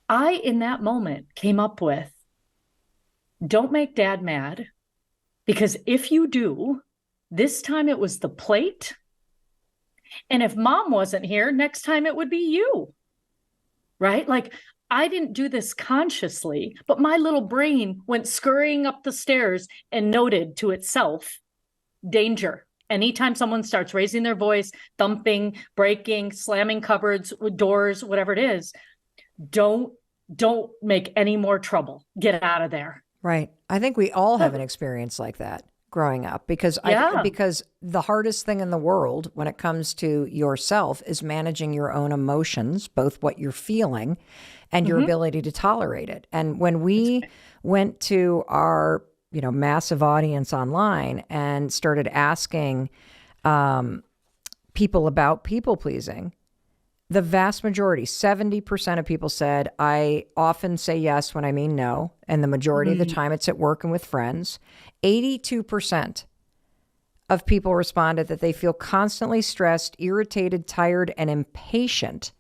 Speaker 6: I, in that moment, came up with, don't make dad mad, because if you do, this time it was the plate. And if mom wasn't here, next time it would be you, right? Like, I didn't do this consciously, but my little brain went scurrying up the stairs and noted to itself, danger. Anytime someone starts raising their voice, thumping, breaking, slamming cupboards, doors, whatever it is, don't make any more trouble. Get out of there.
Speaker 1: Right. I think we all have an experience like that growing up, because because the hardest thing in the world when it comes to yourself is managing your own emotions, both what you're feeling and your ability to tolerate it. And when we went to our, massive audience online and started asking people about people pleasing, the vast majority, 70% of people said, I often say yes when I mean no. And the majority of the time it's at work and with friends. 82% of people responded that they feel constantly stressed, irritated, tired, and impatient.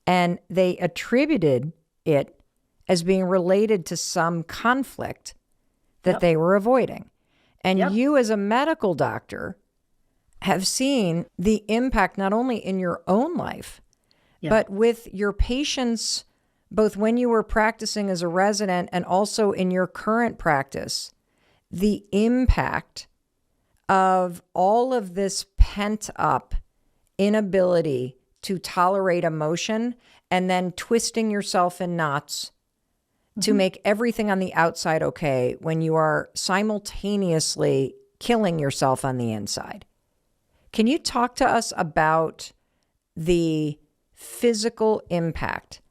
Speaker 1: And they attributed it as being related to some conflict that they were avoiding. And you as a medical doctor have seen the impact not only in your own life, but with your patients, both when you were practicing as a resident and also in your current practice, the impact of all of this pent up inability to tolerate emotion and then twisting yourself in knots to make everything on the outside okay when you are simultaneously killing yourself on the inside. Can you talk to us about the physical impact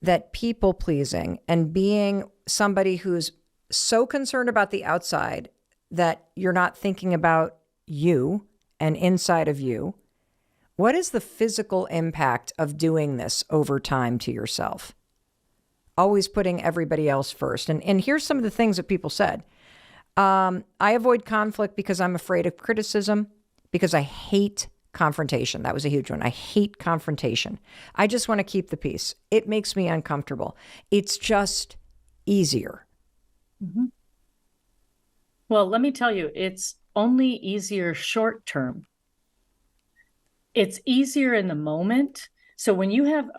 Speaker 1: that people pleasing and being somebody who's so concerned about the outside that you're not thinking about you and inside of you? What is the physical impact of doing this over time to yourself? Always putting everybody else first. And here's some of the things that people said. I avoid conflict because I'm afraid of criticism, because I hate confrontation. That was a huge one. I hate confrontation. I just want to keep the peace. It makes me uncomfortable. It's just easier.
Speaker 6: Well, let me tell you, it's only easier short term. It's easier in the moment. So when you have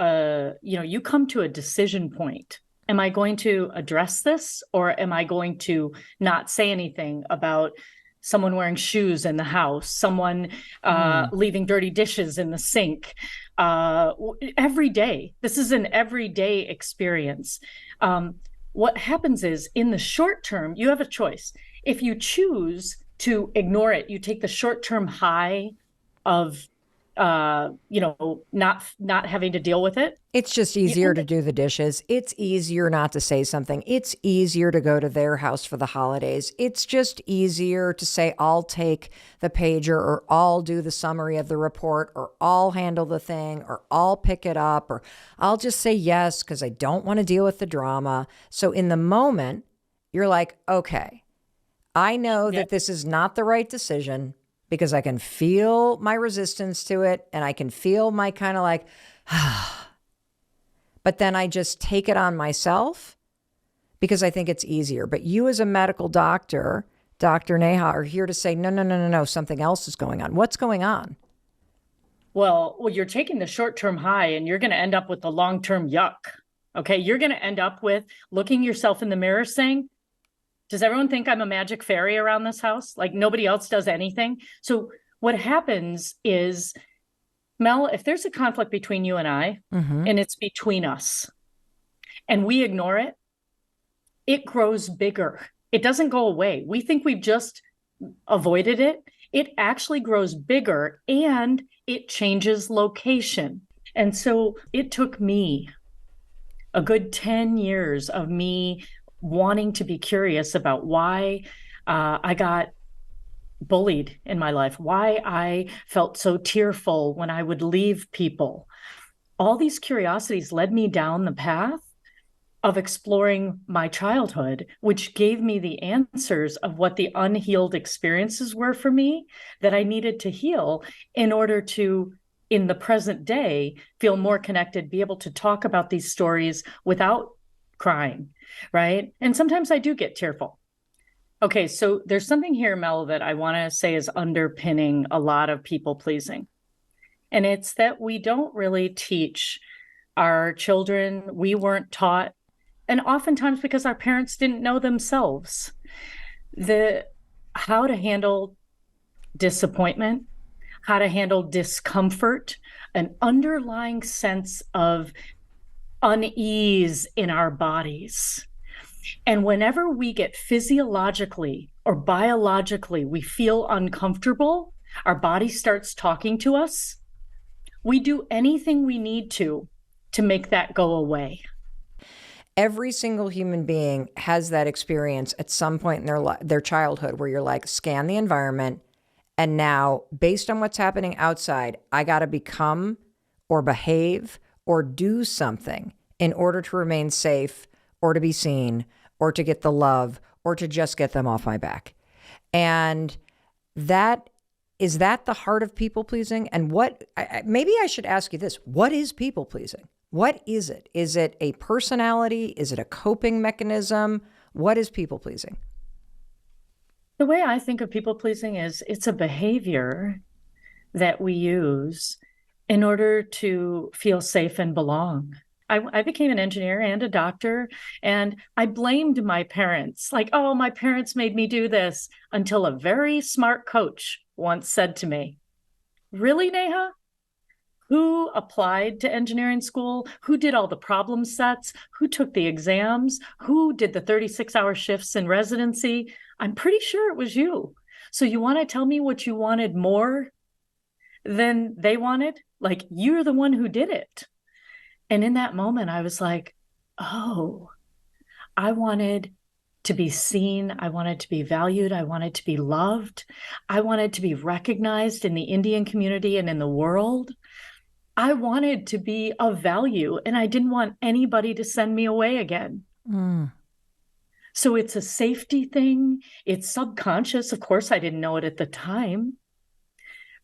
Speaker 6: you come to a decision point, am I going to address this, or am I going to not say anything about someone wearing shoes in the house, someone leaving dirty dishes in the sink every day? This is an everyday experience. What happens is, in the short term, you have a choice. If you choose to ignore it, you take the short-term high of not having to deal with it.
Speaker 1: It's just easier to do the dishes. It's easier not to say something. It's easier to go to their house for the holidays. It's just easier to say, I'll take the pager, or I'll do the summary of the report, or I'll handle the thing, or I'll pick it up, or I'll just say yes because I don't want to deal with the drama. So in the moment, you're like, okay, I know that this is not the right decision, because I can feel my resistance to it, and I can feel my kind of like, but then I just take it on myself because I think it's easier. But you, as a medical doctor, Dr. Neha, are here to say, no, something else is going on. What's going on?
Speaker 6: Well, you're taking the short-term high, and you're going to end up with the long-term yuck. Okay, you're going to end up with looking yourself in the mirror saying, does everyone think I'm a magic fairy around this house? Like nobody else does anything? So what happens is, Mel, if there's a conflict between you and I, and it's between us, and we ignore it, it grows bigger. It doesn't go away. We think we've just avoided it. It actually grows bigger, and it changes location. And so it took me a good 10 years of me wanting to be curious about why I got bullied in my life, why I felt so tearful when I would leave people. All these curiosities led me down the path of exploring my childhood, which gave me the answers of what the unhealed experiences were for me that I needed to heal in order to, in the present day, feel more connected, be able to talk about these stories without crying, right? And sometimes I do get tearful. Okay, so there's something here, Mel, that I want to say is underpinning a lot of people pleasing. And it's that we don't really teach our children. We weren't taught, and oftentimes because our parents didn't know themselves, how to handle disappointment, how to handle discomfort, an underlying sense of unease in our bodies. And whenever we get physiologically or biologically, we feel uncomfortable, our body starts talking to us, we do anything we need to make that go away.
Speaker 1: Every single human being has that experience at some point in their childhood where you're like, scan the environment. And now, based on what's happening outside, I got to become or behave or do something in order to remain safe, or to be seen, or to get the love, or to just get them off my back. And is that the heart of people pleasing? And maybe I should ask you this: what is people pleasing? What is it? Is it a personality? Is it a coping mechanism? What is people pleasing?
Speaker 6: The way I think of people pleasing is it's a behavior that we use in order to feel safe and belong. I became an engineer and a doctor, and I blamed my parents. Like, oh, my parents made me do this, until a very smart coach once said to me, really, Neha? Who applied to engineering school? Who did all the problem sets? Who took the exams? Who did the 36-hour shifts in residency? I'm pretty sure it was you. So you want to tell me what you wanted more than they wanted? Like, you're the one who did it. And in that moment, I was like, oh, I wanted to be seen. I wanted to be valued. I wanted to be loved. I wanted to be recognized in the Indian community and in the world. I wanted to be of value, and I didn't want anybody to send me away again. So it's a safety thing. It's subconscious. Of course, I didn't know it at the time.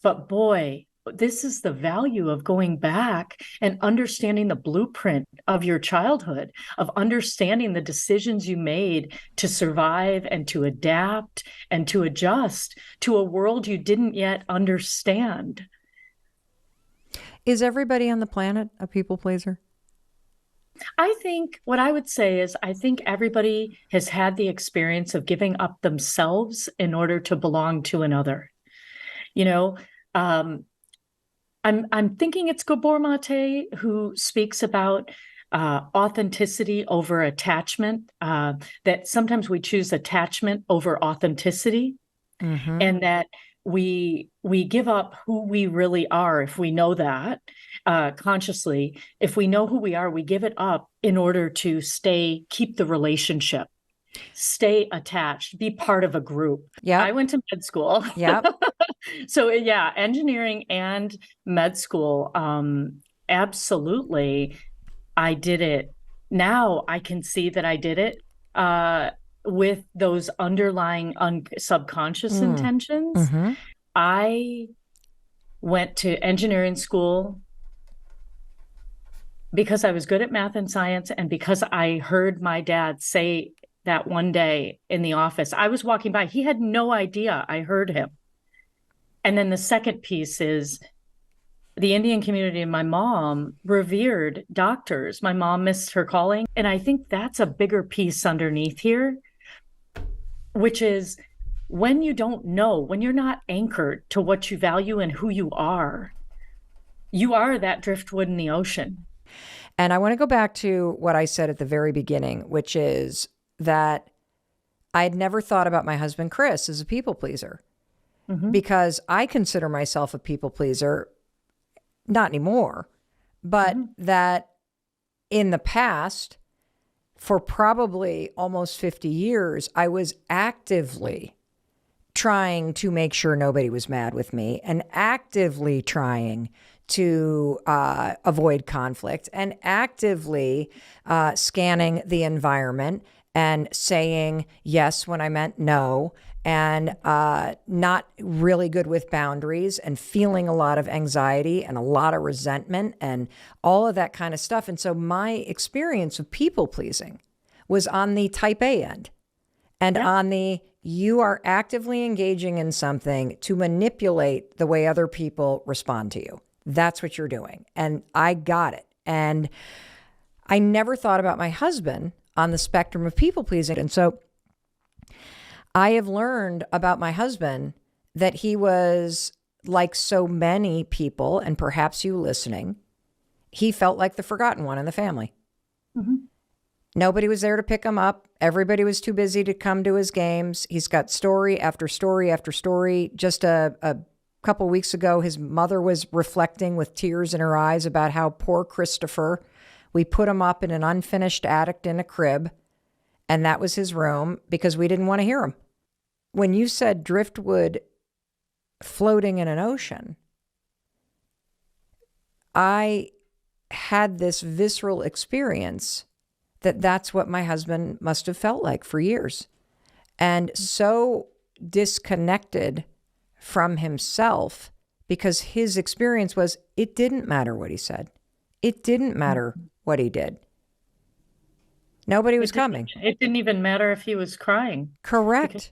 Speaker 6: But boy, this is the value of going back and understanding the blueprint of your childhood, of understanding the decisions you made to survive and to adapt and to adjust to a world you didn't yet understand.
Speaker 1: Is everybody on the planet a people pleaser?
Speaker 6: I think what I would say is I think everybody has had the experience of giving up themselves in order to belong to another. You know, I'm thinking it's Gabor Mate who speaks about authenticity over attachment, that sometimes we choose attachment over authenticity, and that we give up who we really are if we know that consciously. If we know who we are, we give it up in order to keep the relationship, stay attached, be part of a group.
Speaker 1: Yeah.
Speaker 6: I went to med school.
Speaker 1: Yeah.
Speaker 6: So yeah, engineering and med school, absolutely. I did it. Now I can see that I did it with those underlying subconscious intentions. I went to engineering school because I was good at math and science, and because I heard my dad say that one day in the office. I was walking by. He had no idea I heard him. And then the second piece is the Indian community and my mom revered doctors. My mom missed her calling. And I think that's a bigger piece underneath here, which is when you don't know, when you're not anchored to what you value and who you are that driftwood in the ocean.
Speaker 1: And I want to go back to what I said at the very beginning, which is that I'd never thought about my husband, Chris, as a people pleaser, because I consider myself a people pleaser, not anymore, but that in the past, for probably almost 50 years, I was actively trying to make sure nobody was mad with me and actively trying to avoid conflict and actively scanning the environment and saying yes when I meant no, and not really good with boundaries and feeling a lot of anxiety and a lot of resentment and all of that kind of stuff. And so my experience of people pleasing was on the type A end and on the you are actively engaging in something to manipulate the way other people respond to you. That's what you're doing. And I got it. And I never thought about my husband on the spectrum of people pleasing. And so I have learned about my husband that he was like so many people, and perhaps you listening, he felt like the forgotten one in the family. Nobody was there to pick him up. Everybody was too busy to come to his games. He's got story after story after story. Just a couple weeks ago, his mother was reflecting with tears in her eyes about how poor Christopher, we put him up in an unfinished attic in a crib, and that was his room because we didn't want to hear him. When you said driftwood floating in an ocean, I had this visceral experience that that's what my husband must have felt like for years. And so disconnected from himself because his experience was it didn't matter what he said. It didn't matter what he did. Nobody was coming.
Speaker 6: It didn't even matter if he was crying.
Speaker 1: Correct.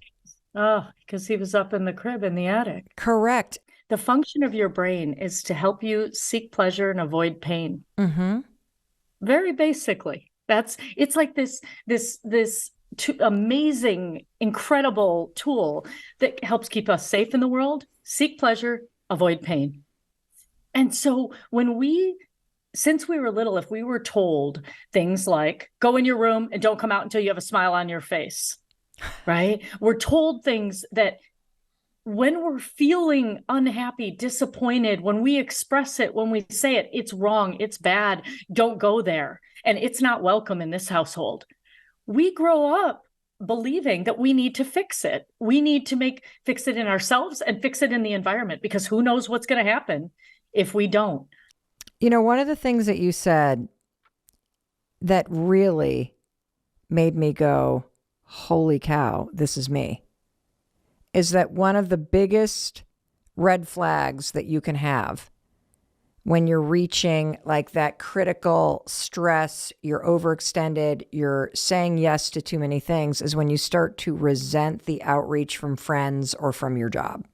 Speaker 6: Because he was up in the crib in the attic.
Speaker 1: Correct.
Speaker 6: The function of your brain is to help you seek pleasure and avoid pain. Very basically. It's like this amazing, incredible tool that helps keep us safe in the world, seek pleasure, avoid pain. And so since we were little, if we were told things like, go in your room and don't come out until you have a smile on your face, right? We're told things that when we're feeling unhappy, disappointed, when we express it, when we say it, it's wrong, it's bad, don't go there, and it's not welcome in this household. We grow up believing that we need to fix it. We need to fix it in ourselves and fix it in the environment, because who knows what's going to happen if we don't.
Speaker 1: You know, one of the things that you said that really made me go, holy cow, this is me, is that one of the biggest red flags that you can have when you're reaching like that critical stress, you're overextended, you're saying yes to too many things, is when you start to resent the outreach from friends or from your job.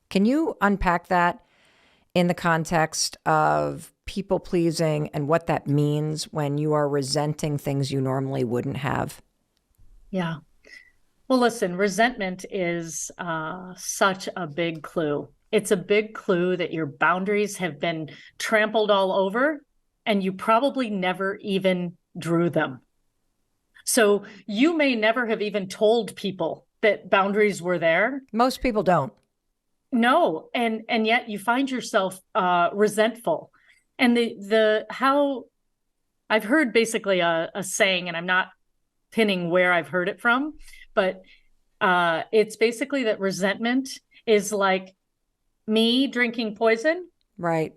Speaker 1: Can you unpack that in the context of people pleasing and what that means when you are resenting things you normally wouldn't have?
Speaker 6: Yeah. Well, listen, resentment is such a big clue. It's a big clue that your boundaries have been trampled all over and you probably never even drew them. So you may never have even told people that boundaries were there.
Speaker 1: Most people don't.
Speaker 6: No, and yet you find yourself resentful. And the how I've heard basically a saying, and I'm not pinning where I've heard it from, but it's basically that resentment is like me drinking poison,
Speaker 1: Right.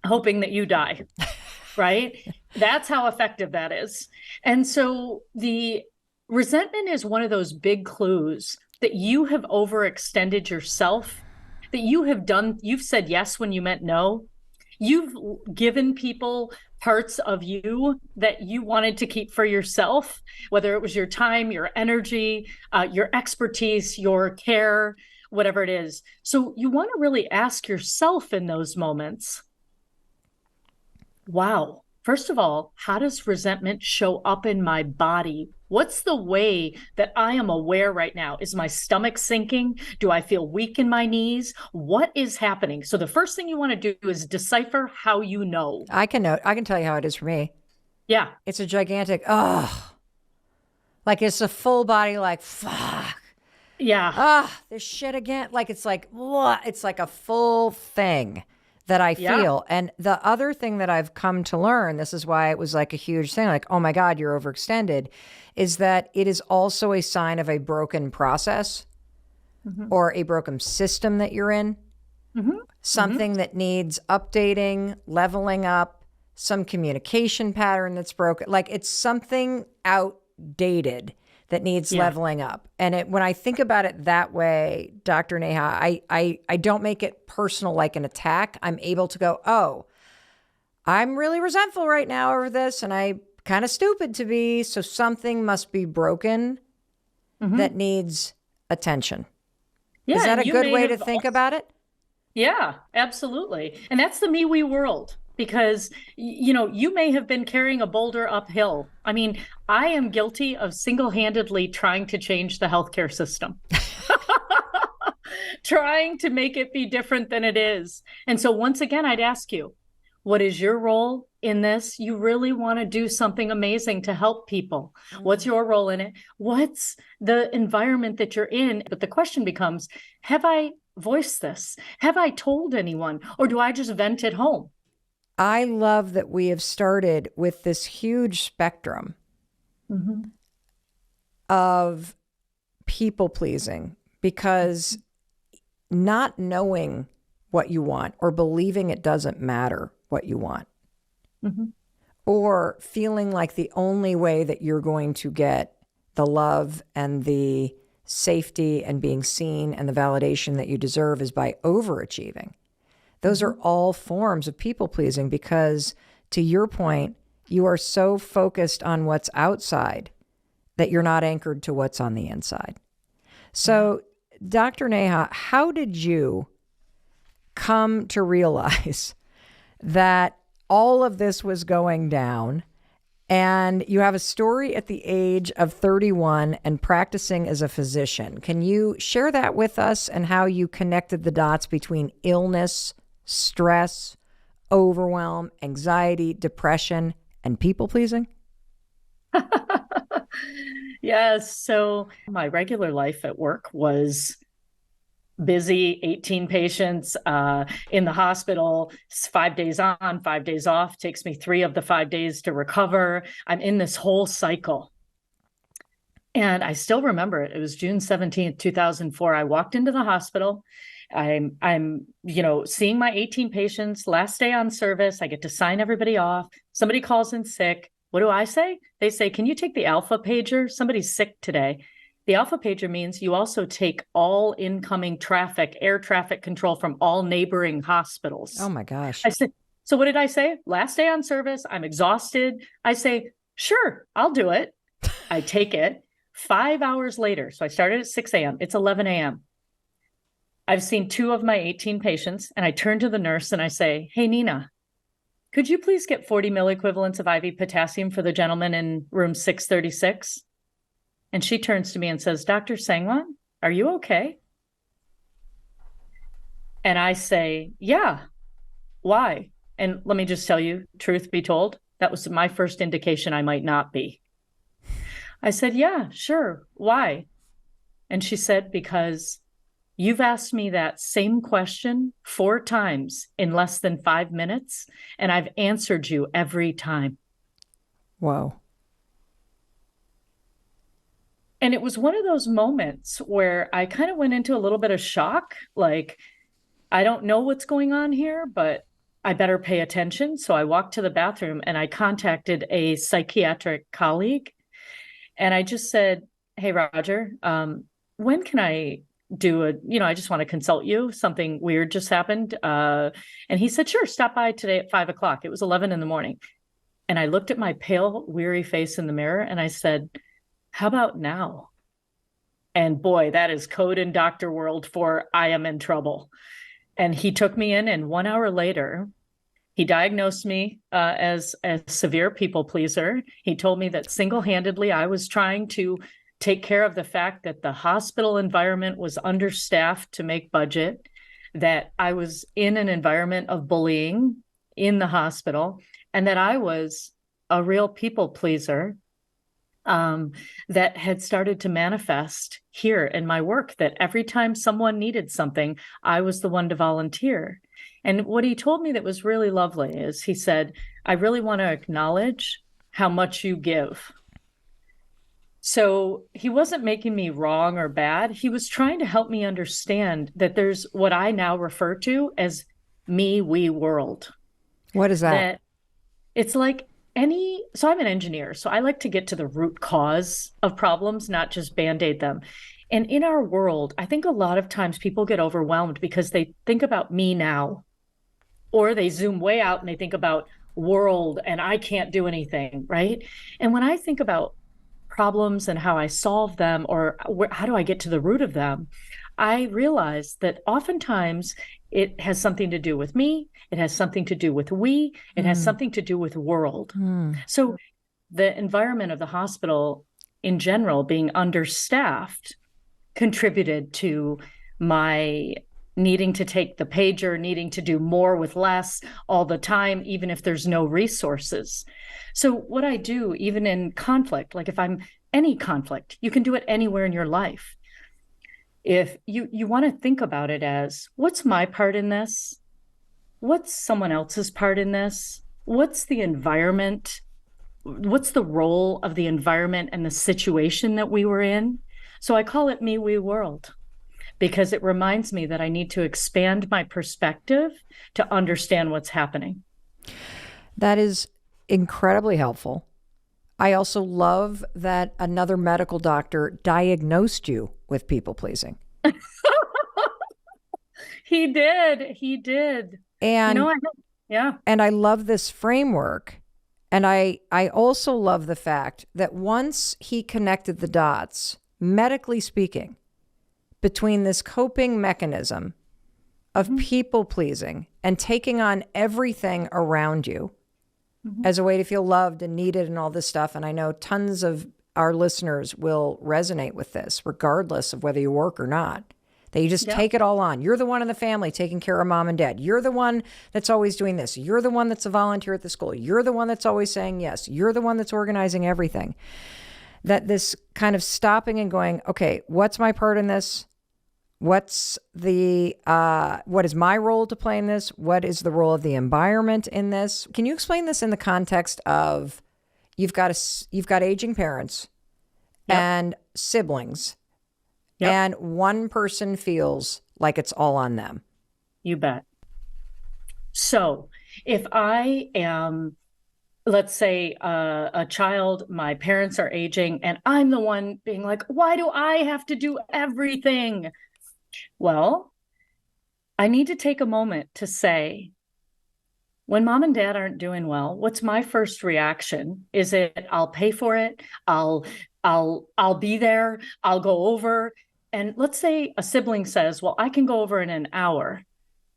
Speaker 6: hoping that you die, right? That's how effective that is. And so the resentment is one of those big clues that you have overextended yourself, that you've said yes when you meant no. You've given people parts of you that you wanted to keep for yourself, whether it was your time, your energy, your expertise, your care, whatever it is. So you want to really ask yourself in those moments, wow, first of all, how does resentment show up in my body? What's the way that I am aware right now? Is my stomach sinking? Do I feel weak in my knees? What is happening? So the first thing you want to do is decipher how you know.
Speaker 1: I can tell you how it is for me.
Speaker 6: Yeah.
Speaker 1: It's a gigantic, like it's a full body, like, fuck.
Speaker 6: Yeah.
Speaker 1: This shit again. Like, it's like, what? It's like a full thing that I feel.
Speaker 6: Yeah.
Speaker 1: And the other thing that I've come to learn, this is why it was like a huge thing, like, oh my God, you're overextended, is that it is also a sign of a broken process or a broken system that you're in. Something that needs updating, leveling up, some communication pattern that's broken. Like, it's something outdated that needs leveling up. And when I think about it that way, Dr. Neha, I don't make it personal like an attack. I'm able to go, oh, I'm really resentful right now over this, and I'm kind of stupid to be, so something must be broken that needs attention.
Speaker 6: Yeah.
Speaker 1: Is that a good way to think about it?
Speaker 6: Yeah, absolutely. And that's the me, we world. Because, you may have been carrying a boulder uphill. I mean, I am guilty of single-handedly trying to change the healthcare system, trying to make it be different than it is. And so once again, I'd ask you, what is your role in this? You really want to do something amazing to help people. What's your role in it? What's the environment that you're in? But the question becomes, have I voiced this? Have I told anyone? Or do I just vent at home?
Speaker 1: I love that we have started with this huge spectrum of people pleasing, because not knowing what you want or believing it doesn't matter what you want, or feeling like the only way that you're going to get the love and the safety and being seen and the validation that you deserve is by overachieving. Those are all forms of people pleasing, because to your point, you are so focused on what's outside that you're not anchored to what's on the inside. So, Dr. Neha, how did you come to realize that all of this was going down? And you have a story at the age of 31 and practicing as a physician. Can you share that with us and how you connected the dots between illness, stress, overwhelm, anxiety, depression, and people pleasing?
Speaker 6: Yes. So my regular life at work was busy, 18 patients in the hospital, 5 days on, 5 days off, takes me 3 of the 5 days to recover. I'm in this whole cycle. And I still remember it. It was June 17th, 2004. I walked into the hospital. I'm seeing my 18 patients, last day on service. I get to sign everybody off. Somebody calls in sick. What do I say? They say, can you take the alpha pager? Somebody's sick today. The alpha pager means you also take all incoming traffic, air traffic control from all neighboring hospitals.
Speaker 1: Oh my gosh.
Speaker 6: I said, so what did I say? Last day on service, I'm exhausted. I say, sure, I'll do it. I take it. 5 hours later, so I started at 6 a.m. It's 11 a.m. I've seen 2 of my 18 patients, and I turn to the nurse and I say, hey, Nina, could you please get 40 milliequivalents of IV potassium for the gentleman in room 636? And she turns to me and says, Dr. Sangwan, are you okay? And I say, yeah, why? And let me just tell you, truth be told, that was my first indication I might not be. I said, yeah, sure. Why? And she said, because you've asked me that same question 4 times in less than 5 minutes, and I've answered you every time.
Speaker 1: Whoa.
Speaker 6: And it was one of those moments where I kind of went into a little bit of shock. Like, I don't know what's going on here, but I better pay attention. So I walked to the bathroom and I contacted a psychiatric colleague. And I just said, hey, Roger, when can I do I just want to consult you. Something weird just happened. And he said, sure, stop by today at 5 o'clock. It was 11 in the morning. And I looked at my pale, weary face in the mirror and I said, how about now? And boy, that is code in doctor world for I am in trouble. And he took me in, and 1 hour later, he diagnosed me as a severe people pleaser. He told me that single-handedly I was trying to take care of the fact that the hospital environment was understaffed to make budget, that I was in an environment of bullying in the hospital, and that I was a real people pleaser that had started to manifest here in my work, that every time someone needed something, I was the one to volunteer. And what he told me that was really lovely is he said, I really want to acknowledge how much you give. So he wasn't making me wrong or bad. He was trying to help me understand that there's what I now refer to as me, we world.
Speaker 1: What is that?
Speaker 6: That it's like so I'm an engineer, so I like to get to the root cause of problems, not just band-aid them. And in our world, I think a lot of times people get overwhelmed because they think about me now, or they zoom way out and they think about world and I can't do anything, right? And when I think about problems and how I solve them, or how do I get to the root of them, I realize that oftentimes it has something to do with me. It has something to do with we. It has something to do with world. So the environment of the hospital in general being understaffed contributed to my needing to take the pager, needing to do more with less all the time, even if there's no resources. So what I do, even in conflict, like if I'm any conflict, you can do it anywhere in your life. If you want to think about it as, what's my part in this? What's someone else's part in this? What's the environment? What's the role of the environment and the situation that we were in? So I call it me, we world, because it reminds me that I need to expand my perspective to understand what's happening.
Speaker 1: That is incredibly helpful. I also love that another medical doctor diagnosed you with people pleasing.
Speaker 6: He did.
Speaker 1: And
Speaker 6: yeah.
Speaker 1: And I love this framework. And I also love the fact that once he connected the dots, medically speaking, between this coping mechanism of people pleasing and taking on everything around you as a way to feel loved and needed and all this stuff. And I know tons of our listeners will resonate with this, regardless of whether you work or not. That you just take it all on. You're the one in the family taking care of mom and dad. You're the one that's always doing this. You're the one that's a volunteer at the school. You're the one that's always saying yes. You're the one that's organizing everything. That this kind of stopping and going, okay, what's my part in this? What is my role to play in this? What is the role of the environment in this? Can you explain this in the context of you've got aging parents and siblings, and one person feels like it's all on them?
Speaker 6: You bet. So if I am let's say a child, my parents are aging, and I'm the one being like, why do I have to do everything? Well, I need to take a moment to say, when mom and dad aren't doing well, what's my first reaction? Is it I'll pay for it, I'll be there, I'll go over. And let's say a sibling says, well, I can go over in an hour.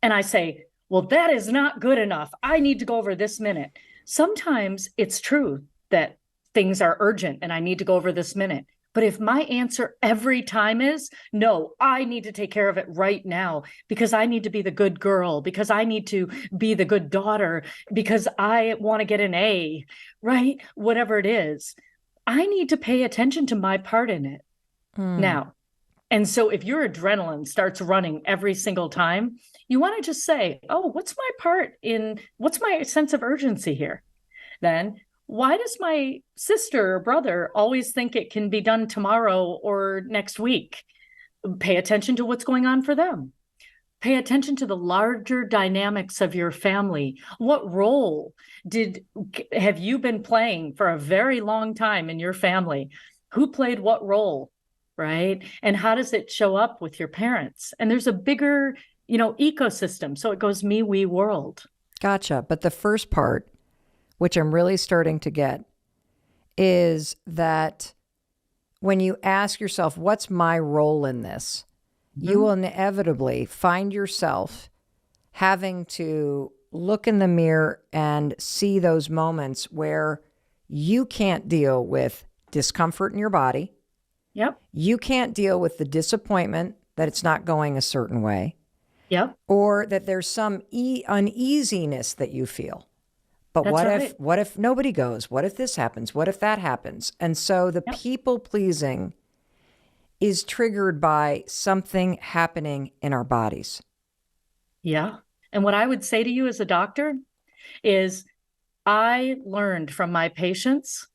Speaker 6: And I say, well, that is not good enough. I need to go over this minute. Sometimes it's true that things are urgent and I need to go over this minute. But if my answer every time is, no, I need to take care of it right now because I need to be the good girl, because I need to be the good daughter, because I want to get an A, right? Whatever it is, I need to pay attention to my part in it now. And so if your adrenaline starts running every single time, you want to just say, oh, what's my sense of urgency here? Then why does my sister or brother always think it can be done tomorrow or next week? Pay attention to what's going on for them. Pay attention to the larger dynamics of your family. What role have you been playing for a very long time in your family? Who played what role, right? And how does it show up with your parents? And there's a bigger, ecosystem. So it goes me, we, world.
Speaker 1: Gotcha. But the first part, which I'm really starting to get, is that when you ask yourself, what's my role in this? You will inevitably find yourself having to look in the mirror and see those moments where you can't deal with discomfort in your body.
Speaker 6: Yep.
Speaker 1: You can't deal with the disappointment that it's not going a certain way.
Speaker 6: Yep.
Speaker 1: Or that there's some uneasiness that you feel. But
Speaker 6: That's
Speaker 1: what if nobody goes? What if this happens? What if that happens? And so the people pleasing is triggered by something happening in our bodies.
Speaker 6: Yeah. And what I would say to you as a doctor is I learned from my patients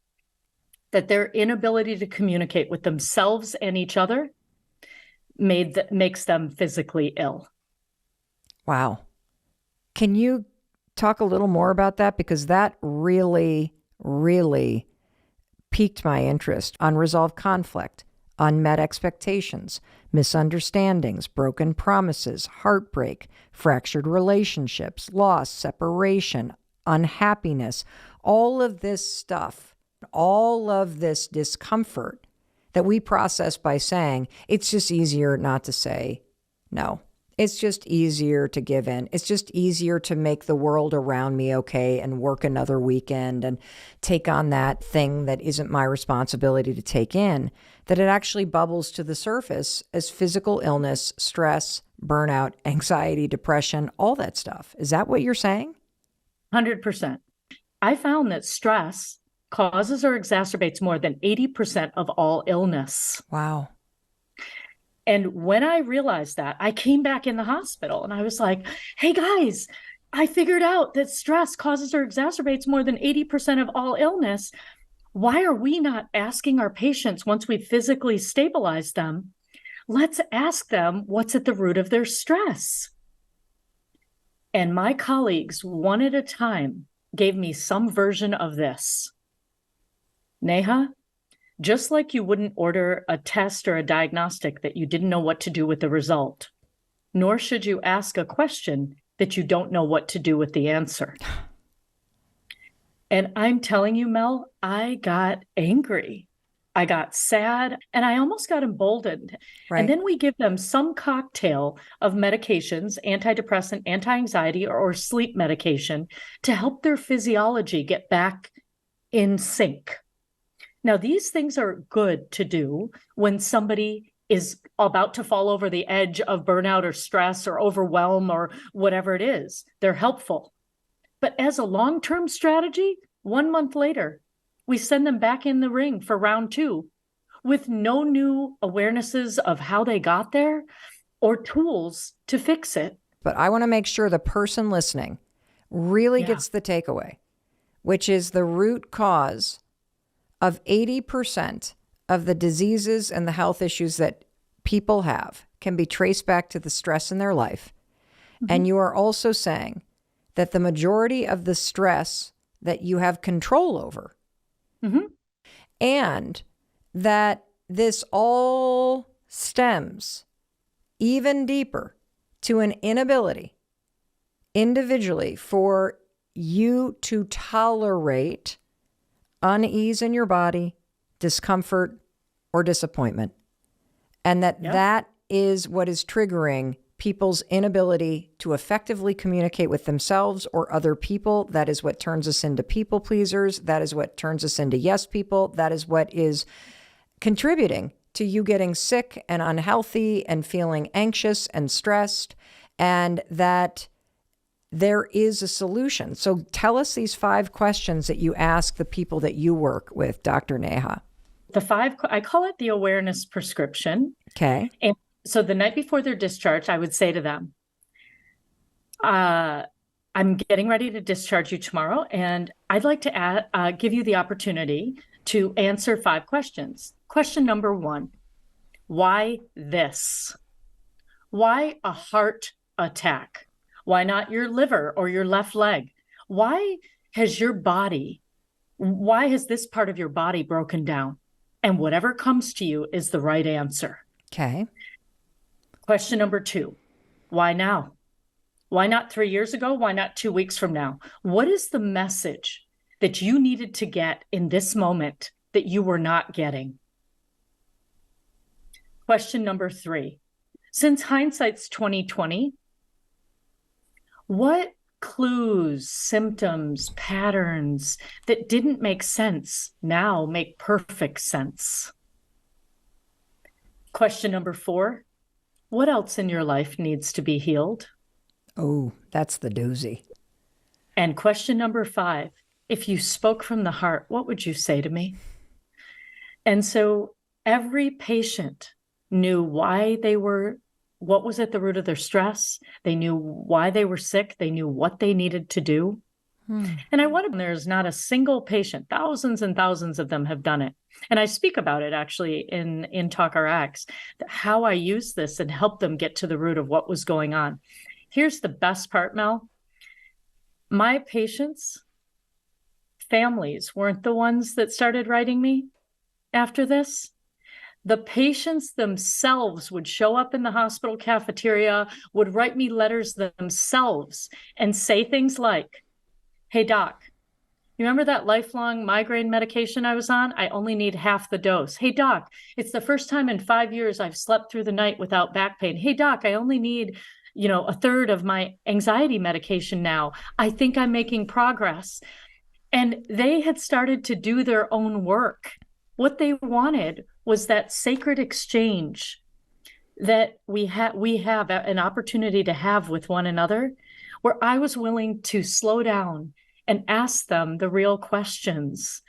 Speaker 6: that their inability to communicate with themselves and each other makes them physically ill.
Speaker 1: Wow. Can you talk a little more about that? Because that really, really piqued my interest. Unresolved conflict, unmet expectations, misunderstandings, broken promises, heartbreak, fractured relationships, loss, separation, unhappiness, all of this stuff, all of this discomfort that we process by saying, it's just easier not to say no. It's just easier to give in. It's just easier to make the world around me okay and work another weekend and take on that thing that isn't my responsibility to take in, that it actually bubbles to the surface as physical illness, stress, burnout, anxiety, depression, all that stuff. Is that what you're saying?
Speaker 6: 100%. I found that stress causes or exacerbates more than 80% of all illness.
Speaker 1: Wow.
Speaker 6: And when I realized that, I came back in the hospital and I was like, hey guys, I figured out that stress causes or exacerbates more than 80% of all illness. Why are we not asking our patients once we've physically stabilized them? Let's ask them what's at the root of their stress. And my colleagues, one at a time, gave me some version of this. Neha, just like you wouldn't order a test or a diagnostic that you didn't know what to do with the result, nor should you ask a question that you don't know what to do with the answer. And I'm telling you, Mel, I got angry. I got sad and I almost got emboldened.
Speaker 1: Right.
Speaker 6: And then we give them some cocktail of medications, antidepressant, anti-anxiety, or sleep medication to help their physiology get back in sync. Now, these things are good to do when somebody is about to fall over the edge of burnout or stress or overwhelm or whatever it is. They're helpful. But as a long-term strategy, 1 month later, we send them back in the ring for round 2 with no new awarenesses of how they got there or tools to fix it.
Speaker 1: But I want to make sure the person listening really gets the takeaway, which is the root cause of 80% of the diseases and the health issues that people have can be traced back to the stress in their life. Mm-hmm. And you are also saying that the majority of the stress that you have control over.
Speaker 6: Mm-hmm.
Speaker 1: And that this all stems even deeper to an inability individually for you to tolerate unease in your body, discomfort, or disappointment. And that is what is triggering people's inability to effectively communicate with themselves or other people. That is what turns us into people pleasers. That is what turns us into yes people. That is what is contributing to you getting sick and unhealthy and feeling anxious and stressed, and that there is a solution. So tell us these 5 questions that you ask the people that you work with, Dr. Neha.
Speaker 6: The 5, I call it the awareness prescription.
Speaker 1: Okay.
Speaker 6: And so the night before their discharge, I would say to them, I'm getting ready to discharge you tomorrow, and I'd like to give you the opportunity to answer 5 questions. Question number 1, why this? Why a heart attack? Why not your liver or your left leg? Why has this part of your body broken down? And whatever comes to you is the right answer.
Speaker 1: Okay.
Speaker 6: Question number 2, why now? Why not 3 years ago? Why not 2 weeks from now? What is the message that you needed to get in this moment that you were not getting? Question number 3, since hindsight's 2020, what clues, symptoms, patterns that didn't make sense now make perfect sense? Question number 4, what else in your life needs to be healed?
Speaker 1: Oh, that's the doozy.
Speaker 6: And question number 5, if you spoke from the heart, what would you say to me? And so every patient knew what was at the root of their stress. They knew why they were sick. They knew what they needed to do. And there's not a single patient, thousands and thousands of them have done it. And I speak about it actually in Talk RX, how I use this and help them get to the root of what was going on. Here's the best part, Mel. My patients' families weren't the ones that started writing me after this. The patients themselves would show up in the hospital cafeteria, would write me letters themselves and say things like, hey, doc, you remember that lifelong migraine medication I was on? I only need half the dose. Hey, doc, it's the first time in 5 years I've slept through the night without back pain. Hey, doc, I only need, a third of my anxiety medication now. I think I'm making progress. And they had started to do their own work. What they wanted was that sacred exchange that we have an opportunity to have with one another, where I was willing to slow down and ask them the real questions,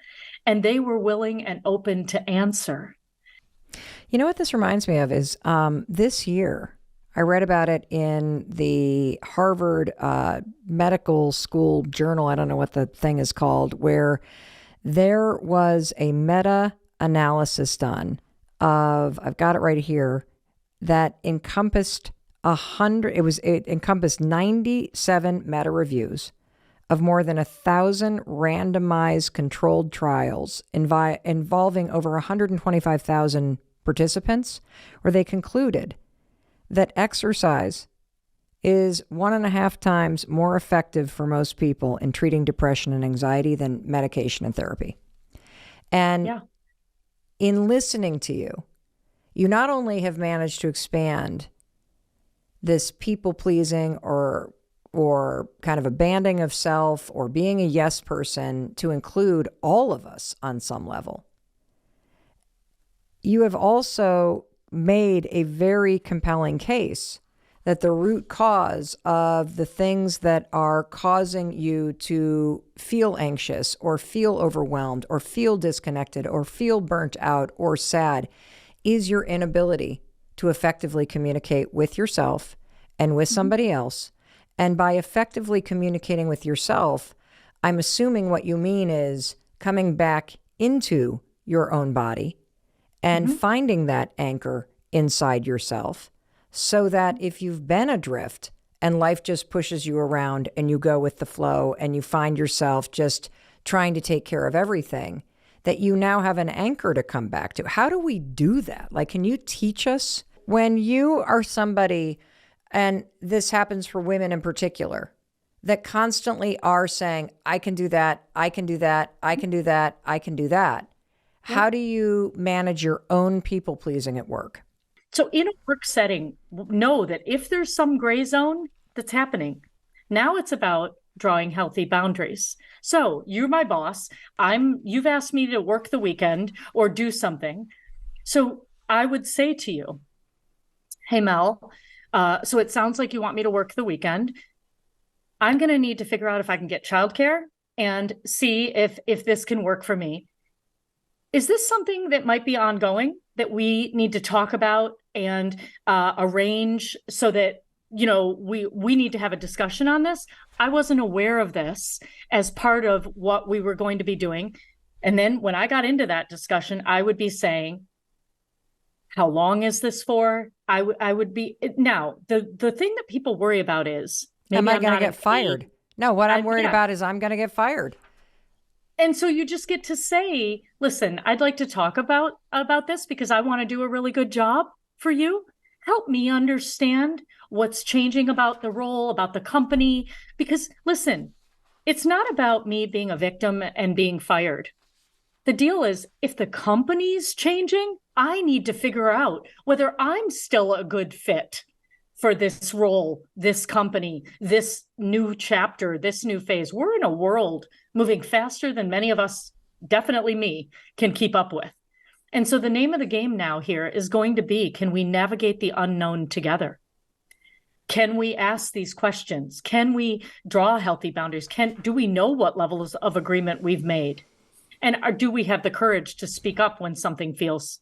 Speaker 6: and they were willing and open to answer.
Speaker 1: You know what this reminds me of is this year, I read about it in the Harvard Medical School Journal. I don't know what the thing is called, where there was a meta-analysis done of, I've got it right here, that encompassed it encompassed 97 meta-reviews of more than 1,000 randomized controlled trials involving over 125,000 participants, where they concluded that exercise is 1.5 times more effective for most people in treating depression and anxiety than medication and therapy. And in listening to you, you not only have managed to expand this people-pleasing or kind of abandoning of self or being a yes person to include all of us on some level, you have also made a very compelling case that the root cause of the things that are causing you to feel anxious or feel overwhelmed or feel disconnected or feel burnt out or sad is your inability to effectively communicate with yourself and with somebody else. And by effectively communicating with yourself, I'm assuming what you mean is coming back into your own body and finding that anchor inside yourself, so that if you've been adrift and life just pushes you around and you go with the flow and you find yourself just trying to take care of everything, that you now have an anchor to come back to. How do we do that? Like, can you teach us? When you are somebody, and this happens for women in particular, that constantly are saying, I can do that, I can do that, I can do that, I can do that. How do you manage your own people pleasing at work?
Speaker 6: So in a work setting, know that if there's some gray zone that's happening, now it's about drawing healthy boundaries. So you're my boss. You've asked me to work the weekend or do something. So I would say to you, hey, Mel, so it sounds like you want me to work the weekend. I'm going to need to figure out if I can get childcare and see if this can work for me. Is this something that might be ongoing that we need to talk about and arrange so that, we need to have a discussion on this? I wasn't aware of this as part of what we were going to be doing. And then when I got into that discussion, I would be saying, how long is this for? I would be now the thing that people worry about is,
Speaker 1: am I going to get fired? No, what I'm worried about is I'm going to get fired.
Speaker 6: And so you just get to say, listen, I'd like to talk about this because I want to do a really good job for you. Help me understand what's changing about the role, about the company. Because listen, it's not about me being a victim and being fired. The deal is, if the company's changing, I need to figure out whether I'm still a good fit for this role, this company, this new chapter, this new phase. We're in a world moving faster than many of us, definitely me, can keep up with. And so the name of the game now here is going to be, can we navigate the unknown together? Can we ask these questions? Can we draw healthy boundaries? Do we know what levels of agreement we've made? And do we have the courage to speak up when something feels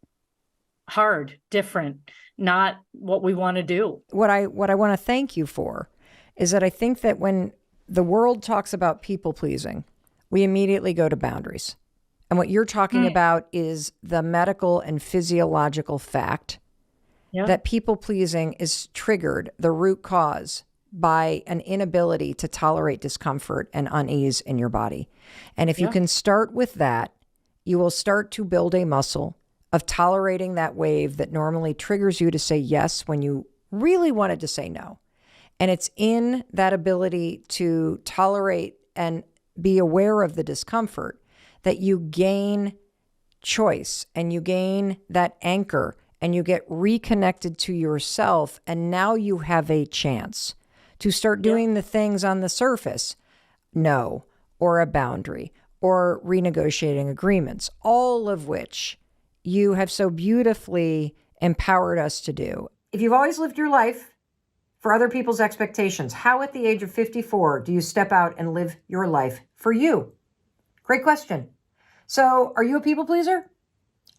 Speaker 6: hard, different, not what we want to do?
Speaker 1: What I want to thank you for is that I think that when the world talks about people pleasing, we immediately go to boundaries. And what you're talking about is the medical and physiological fact that people pleasing is triggered, the root cause, by an inability to tolerate discomfort and unease in your body. And if you can start with that, you will start to build a muscle of tolerating that wave that normally triggers you to say yes when you really wanted to say no. And it's in that ability to tolerate and be aware of the discomfort that you gain choice and you gain that anchor and you get reconnected to yourself. And now you have a chance to start doing the things on the surface, no, or a boundary, or renegotiating agreements, all of which you have so beautifully empowered us to do. If you've always lived your life for other people's expectations, how at the age of 54 do you step out and live your life for you? Great question. So are you a people pleaser?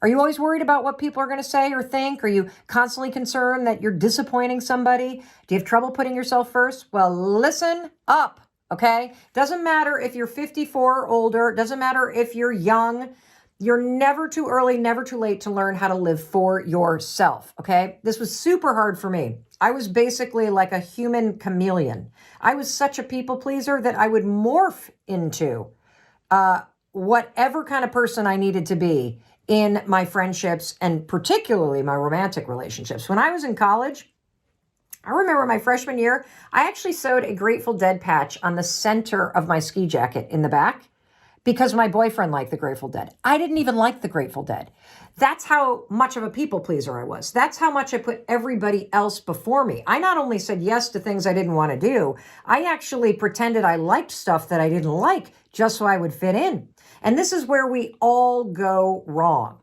Speaker 1: Are you always worried about what people are going to say or think? Are you constantly concerned that you're disappointing somebody? Do you have trouble putting yourself first? Well, listen up, okay? Doesn't matter if you're 54 or older. Doesn't matter if you're young. You're never too early, never too late to learn how to live for yourself, okay? This was super hard for me. I was basically like a human chameleon. I was such a people pleaser that I would morph into whatever kind of person I needed to be in my friendships and particularly my romantic relationships. When I was in college, I remember my freshman year, I actually sewed a Grateful Dead patch on the center of my ski jacket in the back because my boyfriend liked the Grateful Dead. I didn't even like the Grateful Dead. That's how much of a people pleaser I was. That's how much I put everybody else before me. I not only said yes to things I didn't want to do, I actually pretended I liked stuff that I didn't like just so I would fit in. And this is where we all go wrong.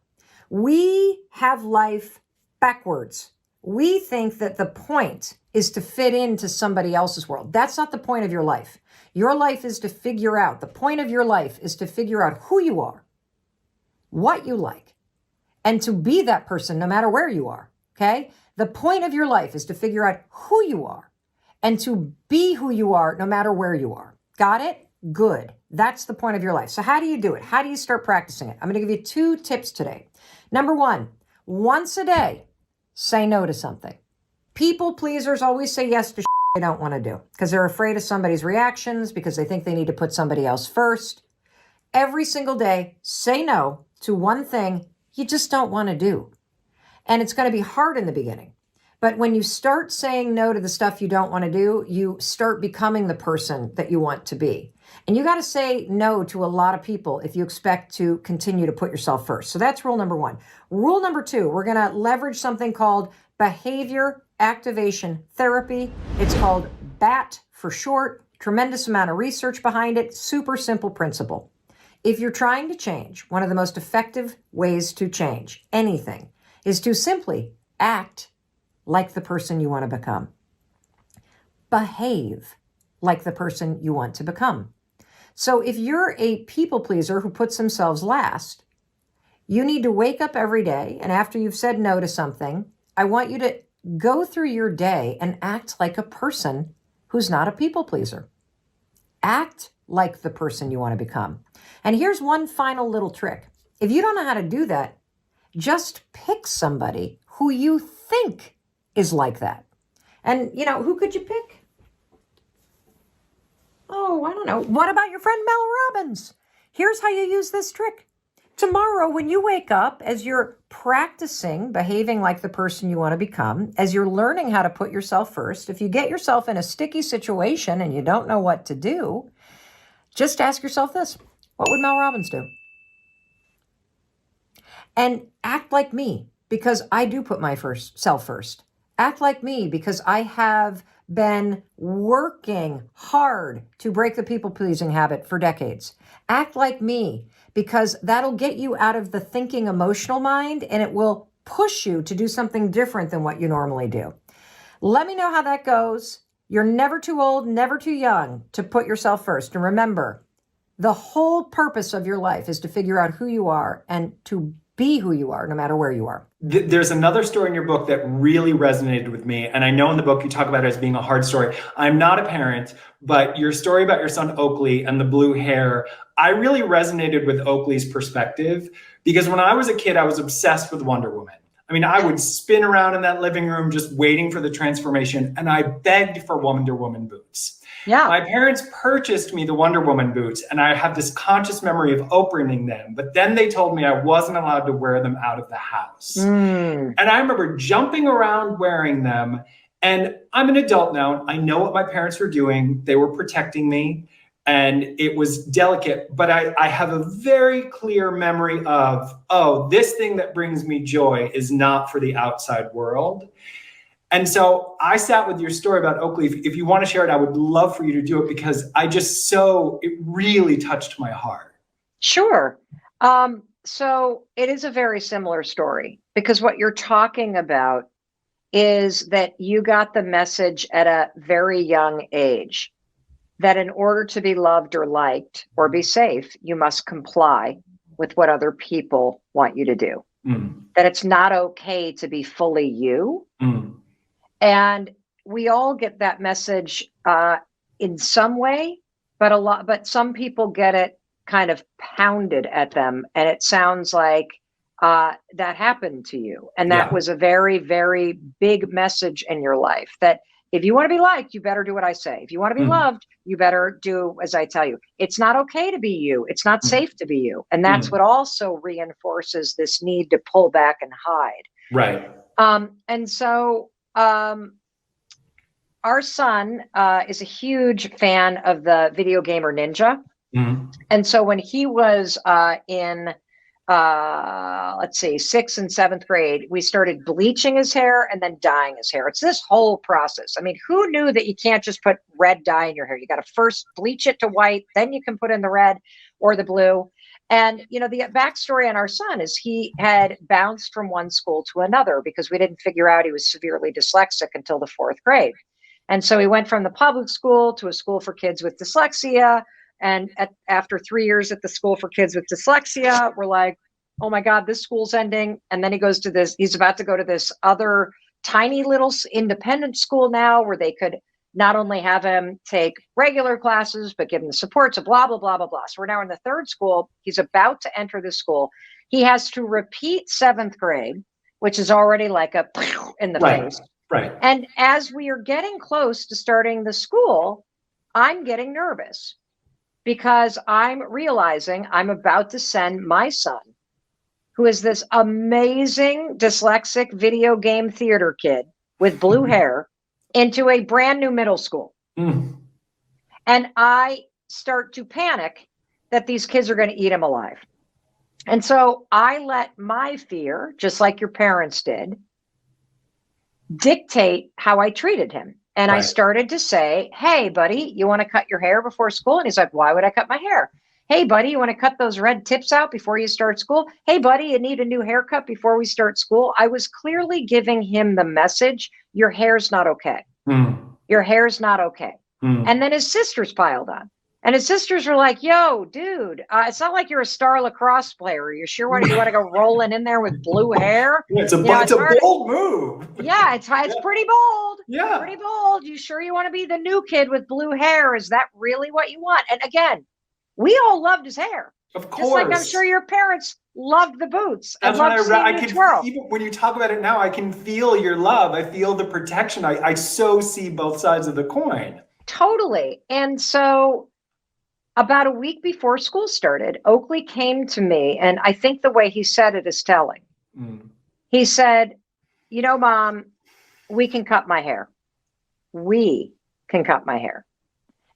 Speaker 1: We have life backwards. We think that the point is to fit into somebody else's world. That's not the point of your life. Your life is to figure out, the point of your life is to figure out who you are, what you like, and to be that person no matter where you are, okay? The point of your life is to figure out who you are and to be who you are no matter where you are. Got it? Good. That's the point of your life. So how do you do it? How do you start practicing it? I'm going to give you 2 tips today. Number 1, once a day, say no to something. People pleasers always say yes to shit. they don't want to do because they're afraid of somebody's reactions, because they think they need to put somebody else first. Every single day, say no to one thing you just don't want to do. And it's going to be hard in the beginning. But when you start saying no to the stuff you don't want to do, you start becoming the person that you want to be. And you got to say no to a lot of people if you expect to continue to put yourself first. So that's rule number one. Rule number two, we're going to leverage something called behavior activation therapy. It's called BAT for short. Tremendous amount of research behind it. Super simple principle. If you're trying to change, one of the most effective ways to change anything is to simply act like the person you want to become. Behave like the person you want to become. So if you're a people pleaser who puts themselves last, you need to wake up every day, and after you've said no to something, I want you to go through your day and act like a person who's not a people pleaser. Act like the person you want to become. And here's one final little trick. If you don't know how to do that, just pick somebody who you think is like that. And, who could you pick? Oh, I don't know. What about your friend Mel Robbins? Here's how you use this trick. Tomorrow, when you wake up, as you're practicing behaving like the person you want to become, as you're learning how to put yourself first, if you get yourself in a sticky situation and you don't know what to do, just ask yourself this: what would Mel Robbins do? And act like me, because I do put my self first. Act like me, because I have been working hard to break the people-pleasing habit for decades. Act like me, because that'll get you out of the thinking emotional mind, and it will push you to do something different than what you normally do. Let me know how that goes. You're never too old, never too young to put yourself first. And remember, the whole purpose of your life is to figure out who you are and to be who you are, no matter where you are.
Speaker 7: There's another story in your book that really resonated with me. And I know in the book you talk about it as being a hard story. I'm not a parent, but your story about your son Oakley and the blue hair, I really resonated with Oakley's perspective, because when I was a kid, I was obsessed with Wonder Woman. I mean, I would spin around in that living room just waiting for the transformation, and I begged for Wonder Woman boots.
Speaker 1: Yeah.
Speaker 7: My parents purchased me the Wonder Woman boots, and I have this conscious memory of opening them, but then they told me I wasn't allowed to wear them out of the house. And I remember jumping around wearing them, and I'm an adult now. I know what my parents were doing. They were protecting me, and it was delicate, but I have a very clear memory of, oh, this thing that brings me joy is not for the outside world. And so I sat with your story about Oakley. If you want to share it, I would love for you to do it, because it really touched my heart.
Speaker 1: Sure. So it is a very similar story, because what you're talking about is that you got the message at a very young age that in order to be loved or liked or be safe, you must comply with what other people want you to do. That it's not okay to be fully you. And we all get that message in some way, but some people get it kind of pounded at them. And it sounds like that happened to you. And that was a very, very big message in your life, that if you want to be liked, you better do what I say. If you want to be loved, you better do as I tell you. It's not okay to be you. It's not safe to be you. And that's what also reinforces this need to pull back and hide.
Speaker 7: Right.
Speaker 1: And so our son is a huge fan of the video gamer Ninja. And so when he was in, 6th and 7th grade, we started bleaching his hair and then dyeing his hair. It's this whole process. I mean, who knew that you can't just put red dye in your hair? You got to first bleach it to white, then you can put in the red or the blue. And, the backstory on our son is he had bounced from one school to another because we didn't figure out he was severely dyslexic until the 4th grade. And so he went from the public school to a school for kids with dyslexia. And after 3 years at the school for kids with dyslexia, we're like, oh my God, this school's ending. And then he's about to go to this other tiny little independent school now, where they could not only have him take regular classes, but give him the support to blah, blah, blah, blah, blah. So we're now in the 3rd school. He's about to enter this school. He has to repeat 7th grade, which is already like a in the face.
Speaker 7: Right.
Speaker 1: And as we are getting close to starting the school, I'm getting nervous because I'm realizing I'm about to send my son, who is this amazing dyslexic video game theater kid with blue hair, into a brand new middle school.
Speaker 7: Mm.
Speaker 1: And I start to panic that these kids are going to eat him alive. And so I let my fear, just like your parents did, dictate how I treated him. And I
Speaker 7: Right.
Speaker 1: started to say, hey, buddy, you want to cut your hair before school? And he's like, why would I cut my hair? Hey, buddy, you want to cut those red tips out before you start school? Hey, buddy, you need a new haircut before we start school? I was clearly giving him the message, your hair's not okay. Your hair's not okay. And then his sisters piled on. And his sisters were like, yo, dude, it's not like you're a star lacrosse player. You sure you want to go rolling in there with blue hair?
Speaker 7: Yeah, it's a bold move.
Speaker 1: Yeah, it's pretty bold.
Speaker 7: Yeah.
Speaker 1: Pretty bold. You sure you want to be the new kid with blue hair? Is that really what you want? And again, we all loved his hair.
Speaker 7: Of course.
Speaker 1: Just like I'm sure your parents loved the boots.
Speaker 7: That's
Speaker 1: and
Speaker 7: when
Speaker 1: loved
Speaker 7: I
Speaker 1: seeing you
Speaker 7: can,
Speaker 1: twirl.
Speaker 7: even when you talk about it now, I can feel your love. I feel the protection. I so see both sides of the coin.
Speaker 1: Totally. And so about a week before school started, Oakley came to me, and I think the way he said it is telling. He said, you know, Mom, we can cut my hair. We can cut my hair.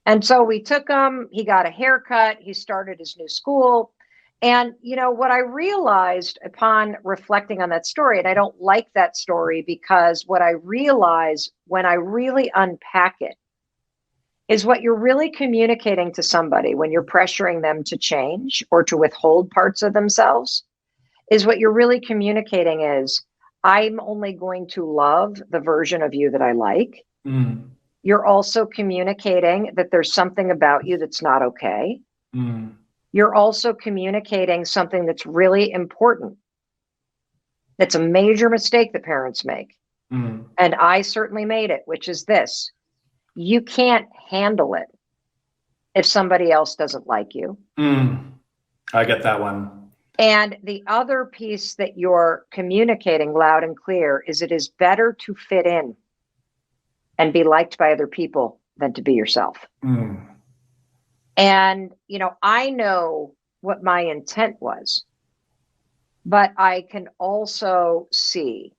Speaker 1: And so we took him, he got a haircut, he started his new school. And, you know, what I realized upon reflecting on that story, and I don't like that story because what I realize when I really unpack it is what you're really communicating to somebody when you're pressuring them to change or to withhold parts of themselves, is what you're really communicating is, I'm only going to love the version of you that I like. You're also communicating that there's something about you that's not okay. You're also communicating something that's really important. That's a major mistake that parents make. And I certainly made it, which is this. You can't handle it if somebody else doesn't like you.
Speaker 7: I get that one.
Speaker 1: And the other piece that you're communicating loud and clear is it is better to fit in and be liked by other people than to be yourself. And, you know, I know what my intent was, but I can also see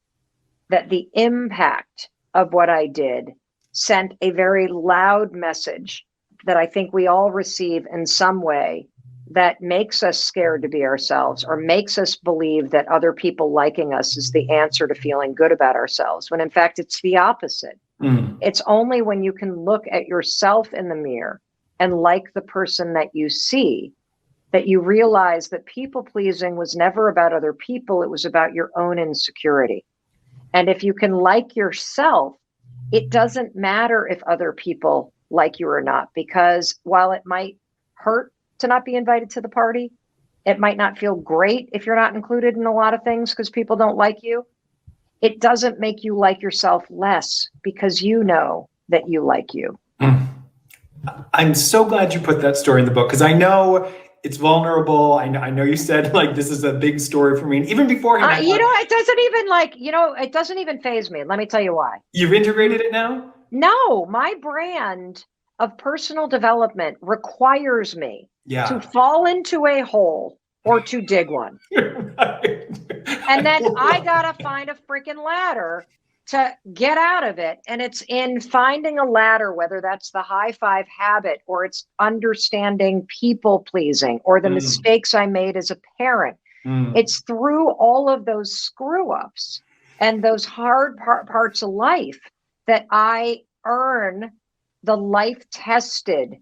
Speaker 1: that the impact of what I did sent a very loud message that I think we all receive in some way that makes us scared to be ourselves or makes us believe that other people liking us is the answer to feeling good about ourselves, when in fact it's the opposite. It's only when you can look at yourself in the mirror and like the person that you see that you realize that people pleasing was never about other people. It was about your own insecurity. And if you can like yourself, it doesn't matter if other people like you or not, because while it might hurt to not be invited to the party, it might not feel great if you're not included in a lot of things because people don't like you. It doesn't make you like yourself less because you know that you like you.
Speaker 7: I'm so glad you put that story in the book because I know it's vulnerable. I know you said like this is a big story for me. And even beforehand,
Speaker 1: you know, it doesn't even faze me. Let me tell you why.
Speaker 7: You've integrated it now?
Speaker 1: No, my brand of personal development requires me to fall into a hole or to dig one. And then I gotta find a freaking ladder to get out of it. And it's in finding a ladder, whether that's the high five habit or it's understanding people pleasing or the mistakes I made as a parent. It's through all of those screw ups and those hard parts of life that I earn the life tested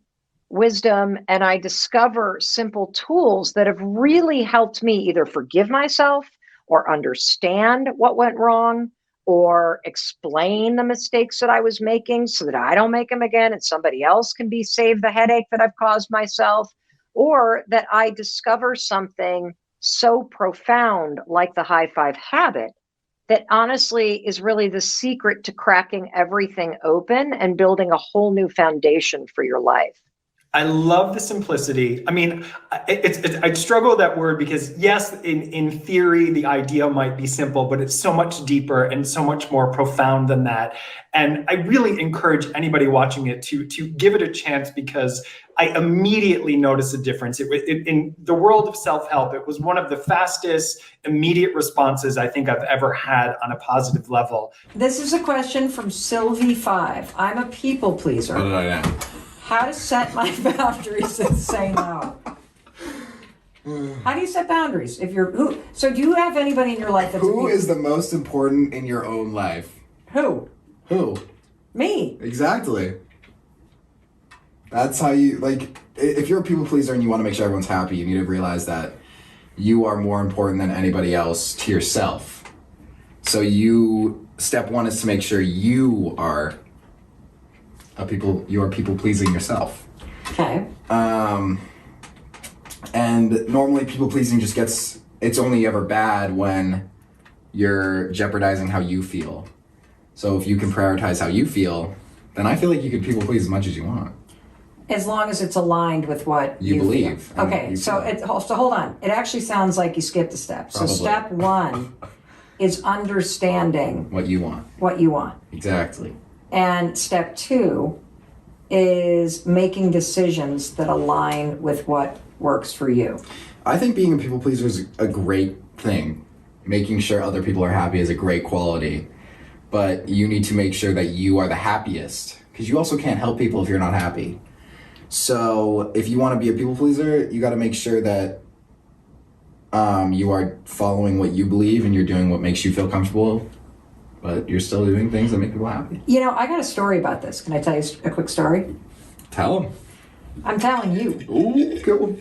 Speaker 1: wisdom, and I discover simple tools that have really helped me either forgive myself or understand what went wrong or explain the mistakes that I was making so that I don't make them again and somebody else can be saved the headache that I've caused myself, or that I discover something so profound like the high five habit that honestly is really the secret to cracking everything open and building a whole new foundation for your life.
Speaker 7: I love the simplicity. I mean, I struggle with that word because yes, in theory, the idea might be simple, but it's so much deeper and so much more profound than that. And I really encourage anybody watching it to give it a chance, because I immediately noticed a difference. In the world of self-help, it was one of the fastest, immediate responses I think I've ever had on a positive level.
Speaker 1: This is a question from Sylvie5. I'm a people pleaser.
Speaker 8: What did I know?
Speaker 1: How to set my boundaries and say no. How do you set boundaries? If you're who? So do you have anybody in your life that's
Speaker 8: Who is the most important in your own life?
Speaker 1: Who?
Speaker 8: Who?
Speaker 1: Me.
Speaker 8: Exactly. That's how you, like, if you're a people pleaser and you want to make sure everyone's happy, you need to realize that you are more important than anybody else to yourself. So step one is to make sure you are people pleasing yourself.
Speaker 1: Okay.
Speaker 8: And normally people pleasing it's only ever bad when you're jeopardizing how you feel. So if you can prioritize how you feel, then I feel like you can people please as much as you want.
Speaker 1: As long as it's aligned with what
Speaker 8: you believe.
Speaker 1: Feel. Okay, so hold on. It actually sounds like you skipped a step.
Speaker 8: Probably.
Speaker 1: So step one is understanding
Speaker 8: what you want.
Speaker 1: What you want.
Speaker 8: Exactly.
Speaker 1: And step two is making decisions that align with what works for you.
Speaker 8: I think being a people pleaser is a great thing. Making sure other people are happy is a great quality. But you need to make sure that you are the happiest, because you also can't help people if you're not happy. So if you want to be a people pleaser, you got to make sure that you are following what you believe and you're doing what makes you feel comfortable, but you're still doing things that make people happy.
Speaker 1: You know, I got a story about this. Can I tell you a quick story?
Speaker 8: Tell them.
Speaker 1: I'm telling you.
Speaker 8: Ooh, cool.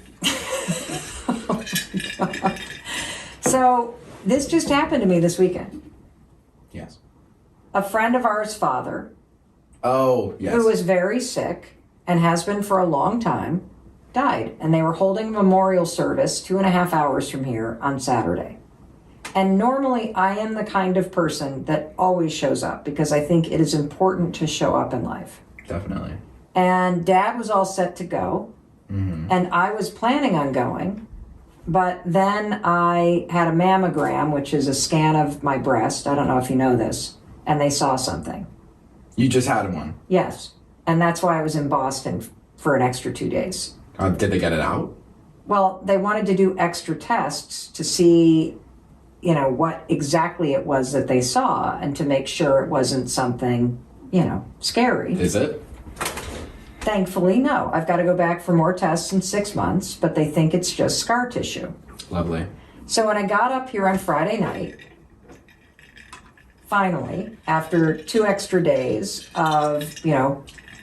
Speaker 1: So this just happened to me this weekend.
Speaker 8: Yes.
Speaker 1: A friend of ours' father.
Speaker 8: Oh, yes.
Speaker 1: Who was very sick and has been for a long time, died. And they were holding a memorial service 2.5 hours from here on Saturday. And normally I am the kind of person that always shows up because I think it is important to show up in life.
Speaker 8: Definitely.
Speaker 1: And Dad was all set to go. Mm-hmm. And I was planning on going. But then I had a mammogram, which is a scan of my breast. I don't know if you know this. And they saw something.
Speaker 8: You just had one?
Speaker 1: Yes. And that's why I was in Boston for an extra 2 days.
Speaker 8: Did they get it out?
Speaker 1: Well, they wanted to do extra tests to see, what exactly it was that they saw and to make sure it wasn't something, scary.
Speaker 8: Is it?
Speaker 1: Thankfully, no. I've got to go back for more tests in 6 months, but they think it's just scar tissue.
Speaker 8: Lovely.
Speaker 1: So when I got up here on Friday night, finally, after 2 extra days of,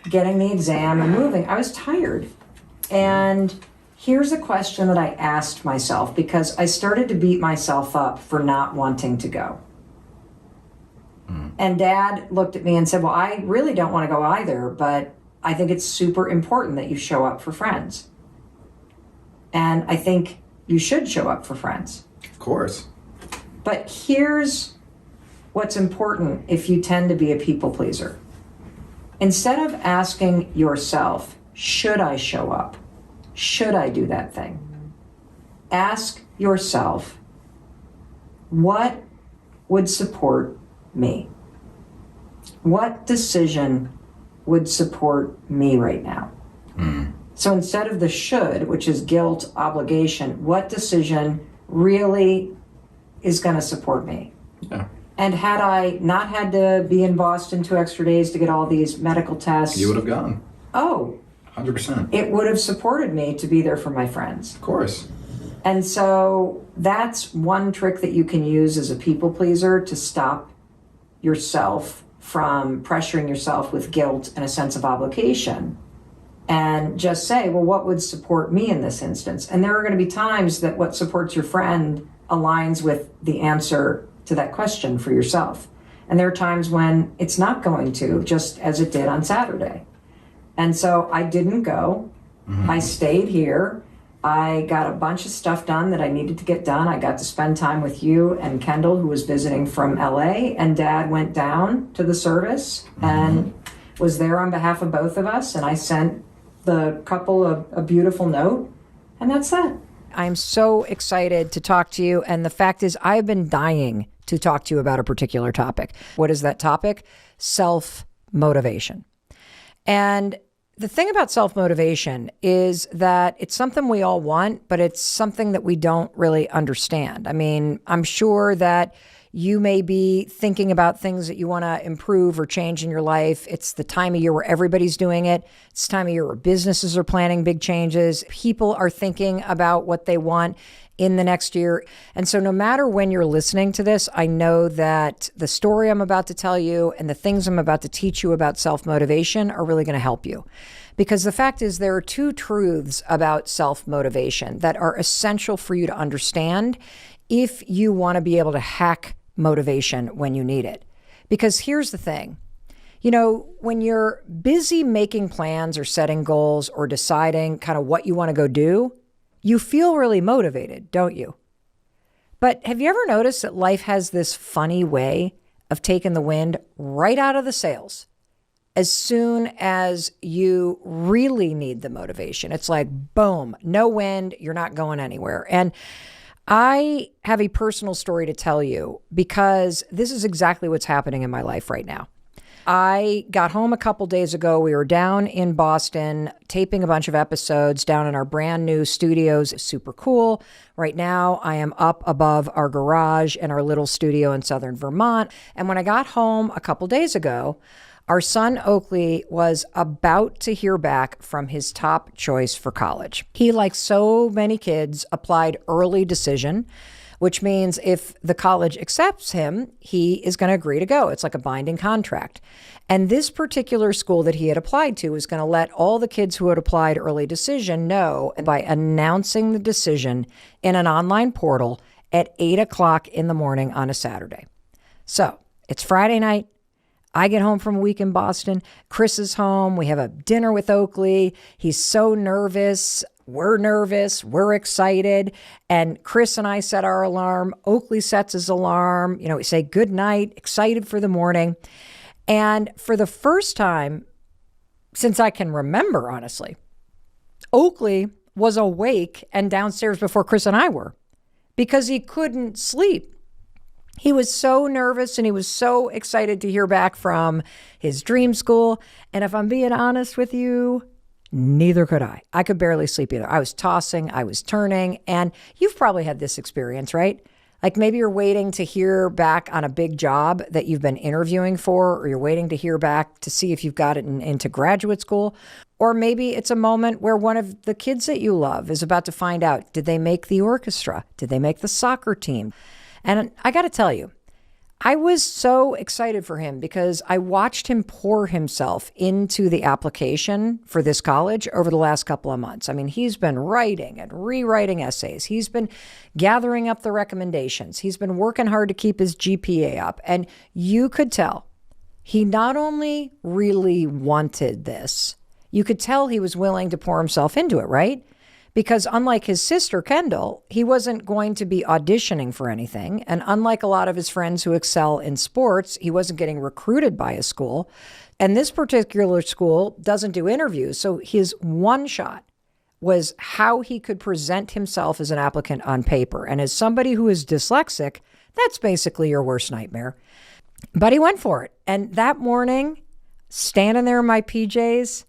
Speaker 1: getting the exam and moving, I was tired. And here's a question that I asked myself because I started to beat myself up for not wanting to go. And Dad looked at me and said, well, I really don't want to go either, but I think it's super important that you show up for friends. And I think you should show up for friends.
Speaker 8: Of course.
Speaker 1: But here's what's important if you tend to be a people pleaser. Instead of asking yourself, should I show up? Should I do that thing? Ask yourself, what would support me? What decision would support me right now? So instead of the should, which is guilt, obligation, what decision really is going to support me?
Speaker 8: Yeah.
Speaker 1: And had I not had to be in Boston 2 extra days to get all these medical tests...
Speaker 8: You would have gone.
Speaker 1: Oh.
Speaker 8: 100%.
Speaker 1: It would have supported me to be there for my friends.
Speaker 8: Of course.
Speaker 1: And so that's one trick that you can use as a people pleaser to stop yourself from pressuring yourself with guilt and a sense of obligation. And just say, well, what would support me in this instance? And there are going to be times that what supports your friend aligns with the answer to that question for yourself. And there are times when it's not going to, just as it did on Saturday. And so I didn't go. Mm-hmm. I stayed here. I got a bunch of stuff done that I needed to get done. I got to spend time with you and Kendall, who was visiting from LA, and Dad went down to the service and was there on behalf of both of us. And I sent the couple a beautiful note, and that's that. I'm so excited to talk to you. And the fact is, I've been dying to talk to you about a particular topic. What is that topic? Self-motivation. And the thing about self-motivation is that it's something we all want, but it's something that we don't really understand. I mean, I'm sure that you may be thinking about things that you want to improve or change in your life. It's the time of year where everybody's doing it. It's the time of year where businesses are planning big changes. People are thinking about what they want in the next year. And so no matter when you're listening to this, I know that the story I'm about to tell you and the things I'm about to teach you about self-motivation are really going to help you. Because the fact is, there are two truths about self-motivation that are essential for you to understand if you want to be able to hack motivation when you need it. Because here's the thing. You know, when you're busy making plans or setting goals or deciding kind of what you want to go do, you feel really motivated, don't you? But have you ever noticed that life has this funny way of taking the wind right out of the sails? As soon as you really need the motivation, it's like, boom, no wind, you're not going anywhere. And I have a personal story to tell you because this is exactly what's happening in my life right now. I got home a couple days ago. We were down in Boston taping a bunch of episodes down in our brand new studios. It's super cool. Right now, I am up above our garage in our little studio in southern Vermont. And when I got home a couple days ago, our son Oakley was about to hear back from his top choice for college. He, like so many kids, applied early decision, which means if the college accepts him, he is going to agree to go. It's like a binding contract. And this particular school that he had applied to was going to let all the kids who had applied early decision know by announcing the decision in an online portal at 8 o'clock in the morning on a Saturday. So it's Friday night. I get home from a week in Boston. Chris is home. We have a dinner with Oakley. He's so nervous. We're nervous. We're excited. And Chris and I set our alarm. Oakley sets his alarm. You know, we say good night, excited for the morning. And for the first time since I can remember, honestly, Oakley was awake and downstairs before Chris and I were because he couldn't sleep. He was so nervous and he was so excited to hear back from his dream school. And if I'm being honest with you, neither could I. I could barely sleep either. I was tossing, I was turning, and you've probably had this experience, right? Like maybe you're waiting to hear back on a big job that you've been interviewing for, or you're waiting to hear back to see if you've got it into graduate school. Or maybe it's a moment where one of the kids that you love is about to find out, did they make the orchestra? Did they make the soccer team? And I got to tell you, I was so excited for him because I watched him pour himself into the application for this college over the last couple of months. I mean, he's been writing and rewriting essays. He's been gathering up the recommendations. He's been working hard to keep his GPA up. And you could tell he not only really wanted this, you could tell he was willing to pour himself into it, right? Because unlike his sister, Kendall, he wasn't going to be auditioning for anything. And unlike a lot of his friends who excel in sports, he wasn't getting recruited by a school. And this particular school doesn't do interviews. So his one shot was how he could present himself as an applicant on paper. And as somebody who is dyslexic, that's basically your worst nightmare. But he went for it. And that morning, standing there in my PJs,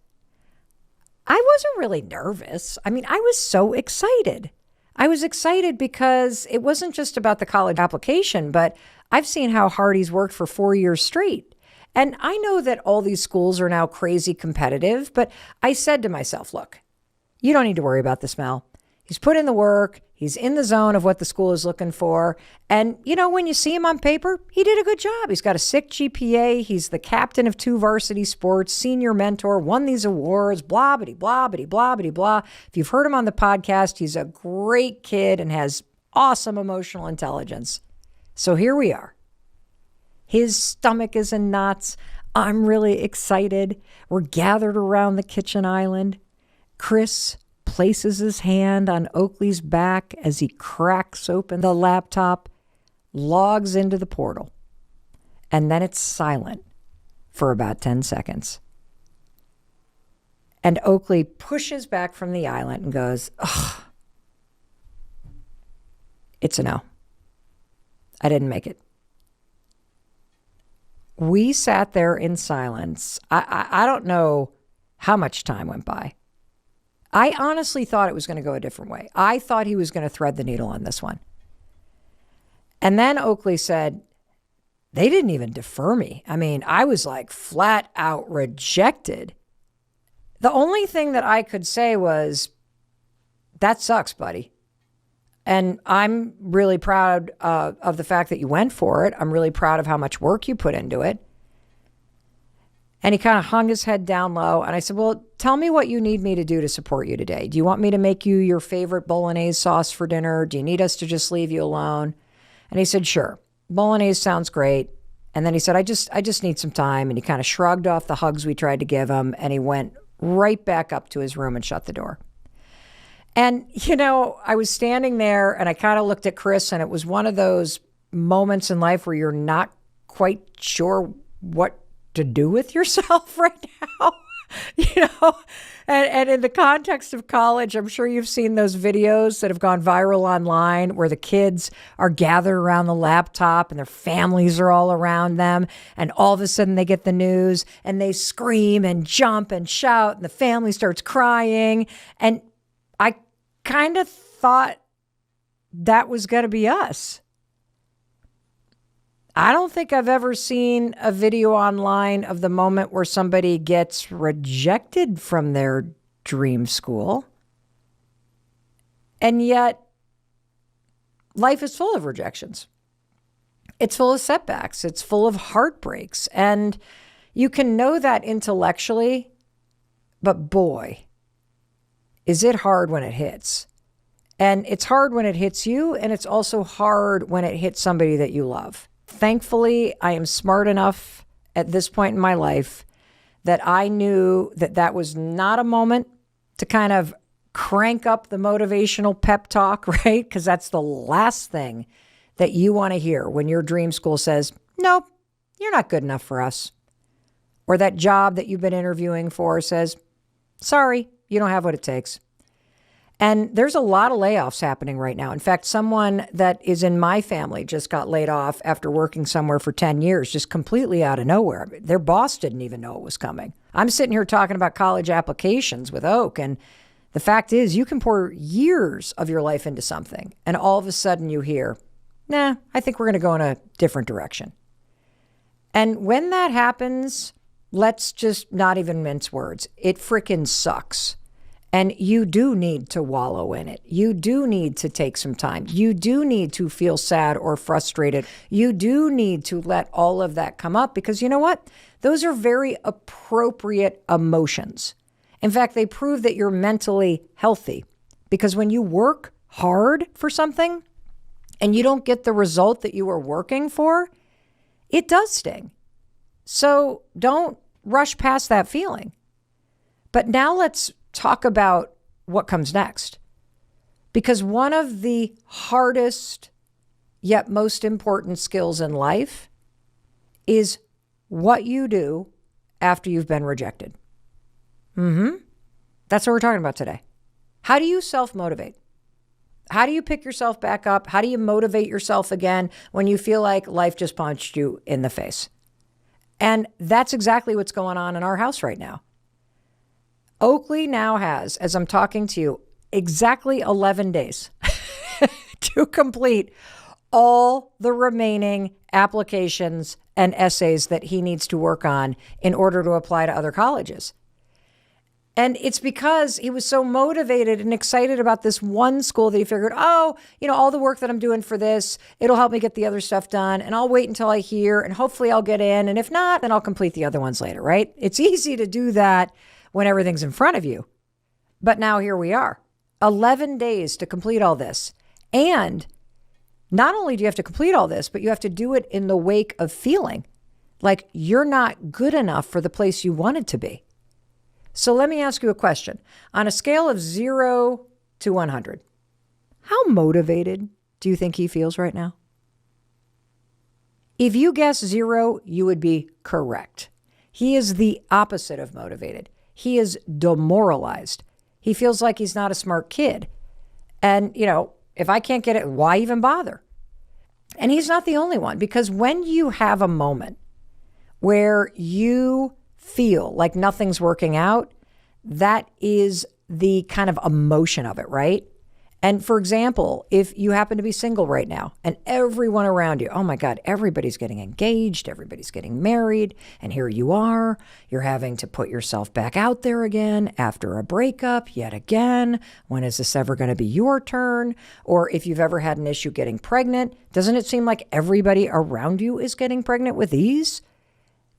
Speaker 1: I wasn't really nervous. I mean, I was so excited. I was excited because it wasn't just about the college application, but I've seen how hard he's worked for 4 years straight. And I know that all these schools are now crazy competitive, but I said to myself, look, you don't need to worry about this, Mel. He's put in the work. He's in the zone of what the school is looking for. And, you know, when you see him on paper, he did a good job. He's got a 6 GPA. He's the captain of 2 varsity sports, senior mentor, won these awards, blah, bitty, blah, bitty, blah, bitty, blah. If you've heard him on the podcast, he's a great kid and has awesome emotional intelligence. So here we are. His stomach is in knots. I'm really excited. We're gathered around the kitchen island. Chris places his hand on Oakley's back as he cracks open the laptop, logs into the portal, and then it's silent for about 10 seconds. And Oakley pushes back from the island and goes, ugh, it's a no. I didn't make it. We sat there in silence. I don't know how much time went by. I honestly thought it was going to go a different way. I thought he was going to thread the needle on this one. And then Oakley said, they didn't even defer me. I mean, I was like flat out rejected. The only thing that I could say was, that sucks, buddy. And I'm really proud of the fact that you went for it. I'm really proud of how much work you put into it. And he kind of hung his head down low. And I said, well, tell me what you need me to do to support you today. Do you want me to make you your favorite bolognese sauce for dinner? Do you need us to just leave you alone? And he said, sure. Bolognese sounds great. And then he said, I just need some time. And he kind of shrugged off the hugs we tried to give him. And he went right back up to his room and shut the door. And, you know, I was standing there and I kind of looked at Chris, and it was one of those moments in life where you're not quite sure what to do with yourself right now, you know, and in the context of college, I'm sure you've seen those videos that have gone viral online where the kids are gathered around the laptop and their families are all around them. And all of a sudden they get the news and they scream and jump and shout and the family starts crying. And I kind of thought that was going to be us. I don't think I've ever seen a video online of the moment where somebody gets rejected from their dream school. And yet, life is full of rejections. It's full of setbacks. It's full of heartbreaks. And you can know that intellectually, but boy, is it hard when it hits. And it's hard when it hits you, and it's also hard when it hits somebody that you love. Thankfully, I am smart enough at this point in my life that I knew that that was not a moment to kind of crank up the motivational pep talk, right? Because that's the last thing that you want to hear when your dream school says, nope, you're not good enough for us. Or that job that you've been interviewing for says, sorry, you don't have what it takes. And there's a lot of layoffs happening right now. In fact, someone that is in my family just got laid off after working somewhere for 10 years, just completely out of nowhere. Their boss didn't even know it was coming. I'm sitting here talking about college applications with Oak, and the fact is you can pour years of your life into something, and all of a sudden you hear, nah, I think we're going to go in a different direction. And when that happens, let's just not even mince words. It frickin' sucks. And you do need to wallow in it. You do need to take some time. You do need to feel sad or frustrated. You do need to let all of that come up because you know what? Those are very appropriate emotions. In fact, they prove that you're mentally healthy because when you work hard for something and you don't get the result that you were working for, it does sting. So don't rush past that feeling. But now let's talk about what comes next. Because one of the hardest yet most important skills in life is what you do after you've been rejected. That's what we're talking about today. How do you self-motivate? How do you pick yourself back up? How do you motivate yourself again when you feel like life just punched you in the face? And that's exactly what's going on in our house right now. Oakley now has, as I'm talking to you, exactly 11 days to complete all the remaining applications and essays that he needs to work on in order to apply to other colleges. And it's because he was so motivated and excited about this one school that he figured, oh, you know, all the work that I'm doing for this, it'll help me get the other stuff done. And I'll wait until I hear, and hopefully I'll get in. And if not, then I'll complete the other ones later, right? It's easy to do that when everything's in front of you. But now here we are, 11 days to complete all this. And not only do you have to complete all this, but you have to do it in the wake of feeling like you're not good enough for the place you wanted to be. So let me ask you a question. On a scale of 0 to 100, how motivated do you think he feels right now? If you guess 0, you would be correct. He is the opposite of motivated. he is demoralized. He feels like he's not a smart kid. And, if I can't get it, why even bother? And he's not the only one, because when you have a moment where you feel like nothing's working out, that is the kind of emotion of it, right? And for example, if you happen to be single right now and everyone around you, oh my God, everybody's getting engaged, everybody's getting married, and here you are, you're having to put yourself back out there again after a breakup yet again. When is this ever going to be your turn? Or if you've ever had an issue getting pregnant, doesn't it seem like everybody around you is getting pregnant with ease?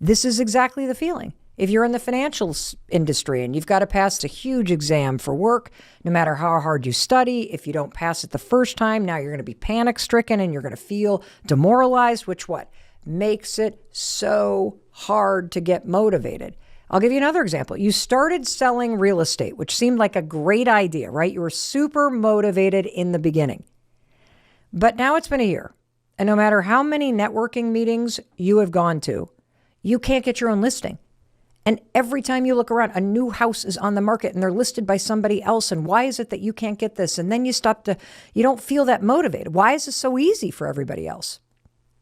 Speaker 1: This is exactly the feeling. If you're in the financial industry and you've got to pass a huge exam for work, no matter how hard you study, if you don't pass it the first time, now you're going to be panic stricken and you're going to feel demoralized, which makes it so hard to get motivated. I'll give you another example. You started selling real estate, which seemed like a great idea, right? You were super motivated in the beginning. But now it's been a year. And no matter how many networking meetings you have gone to, you can't get your own listing. And every time you look around, a new house is on the market and they're listed by somebody else. And why is it that you can't get this? And then you don't feel that motivated. Why is this so easy for everybody else?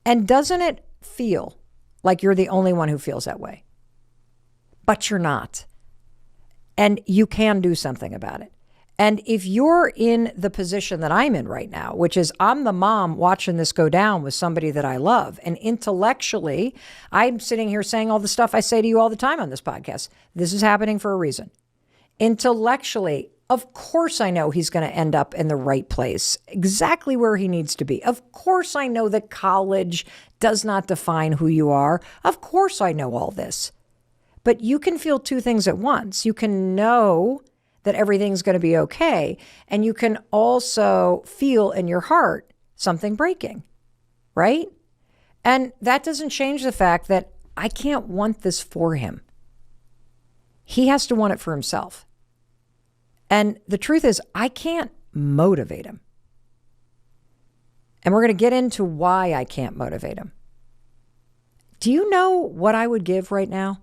Speaker 1: And doesn't it feel like you're the only one who feels that way? But you're not. And you can do something about it. And if you're in the position that I'm in right now, which is I'm the mom watching this go down with somebody that I love, and intellectually, I'm sitting here saying all the stuff I say to you all the time on this podcast. This is happening for a reason. Intellectually, of course I know he's going to end up in the right place, exactly where he needs to be. Of course I know that college does not define who you are. Of course I know all this. But you can feel two things at once. You can know that everything's going to be okay. And you can also feel in your heart something breaking, right? And that doesn't change the fact that I can't want this for him. He has to want it for himself. And the truth is, I can't motivate him. And we're going to get into why I can't motivate him. Do you know what I would give right now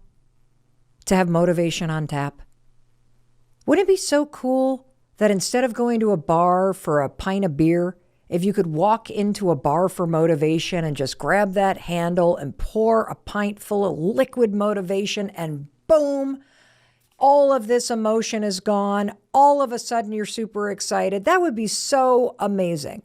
Speaker 1: to have motivation on tap? Wouldn't it be so cool that instead of going to a bar for a pint of beer, if you could walk into a bar for motivation and just grab that handle and pour a pint full of liquid motivation and boom, all of this emotion is gone. All of a sudden you're super excited. That would be so amazing.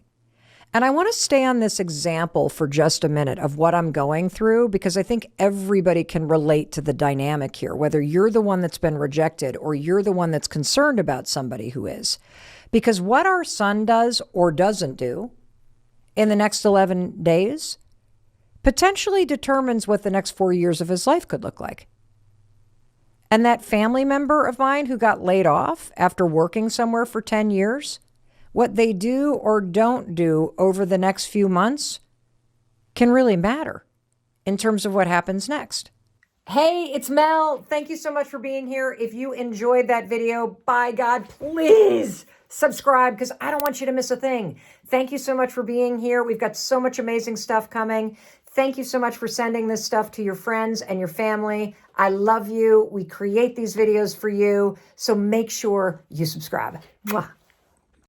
Speaker 1: And I want to stay on this example for just a minute of what I'm going through, because I think everybody can relate to the dynamic here, whether you're the one that's been rejected or you're the one that's concerned about somebody who is. Because what our son does or doesn't do in the next 11 days potentially determines what the next 4 years of his life could look like. And that family member of mine who got laid off after working somewhere for 10 years, what they do or don't do over the next few months can really matter in terms of what happens next. Hey, it's Mel. Thank you so much for being here. If you enjoyed that video, by God, please subscribe, because I don't want you to miss a thing. Thank you so much for being here. We've got so much amazing stuff coming. Thank you so much for sending this stuff to your friends and your family. I love you. We create these videos for you. So make sure you subscribe. Mwah.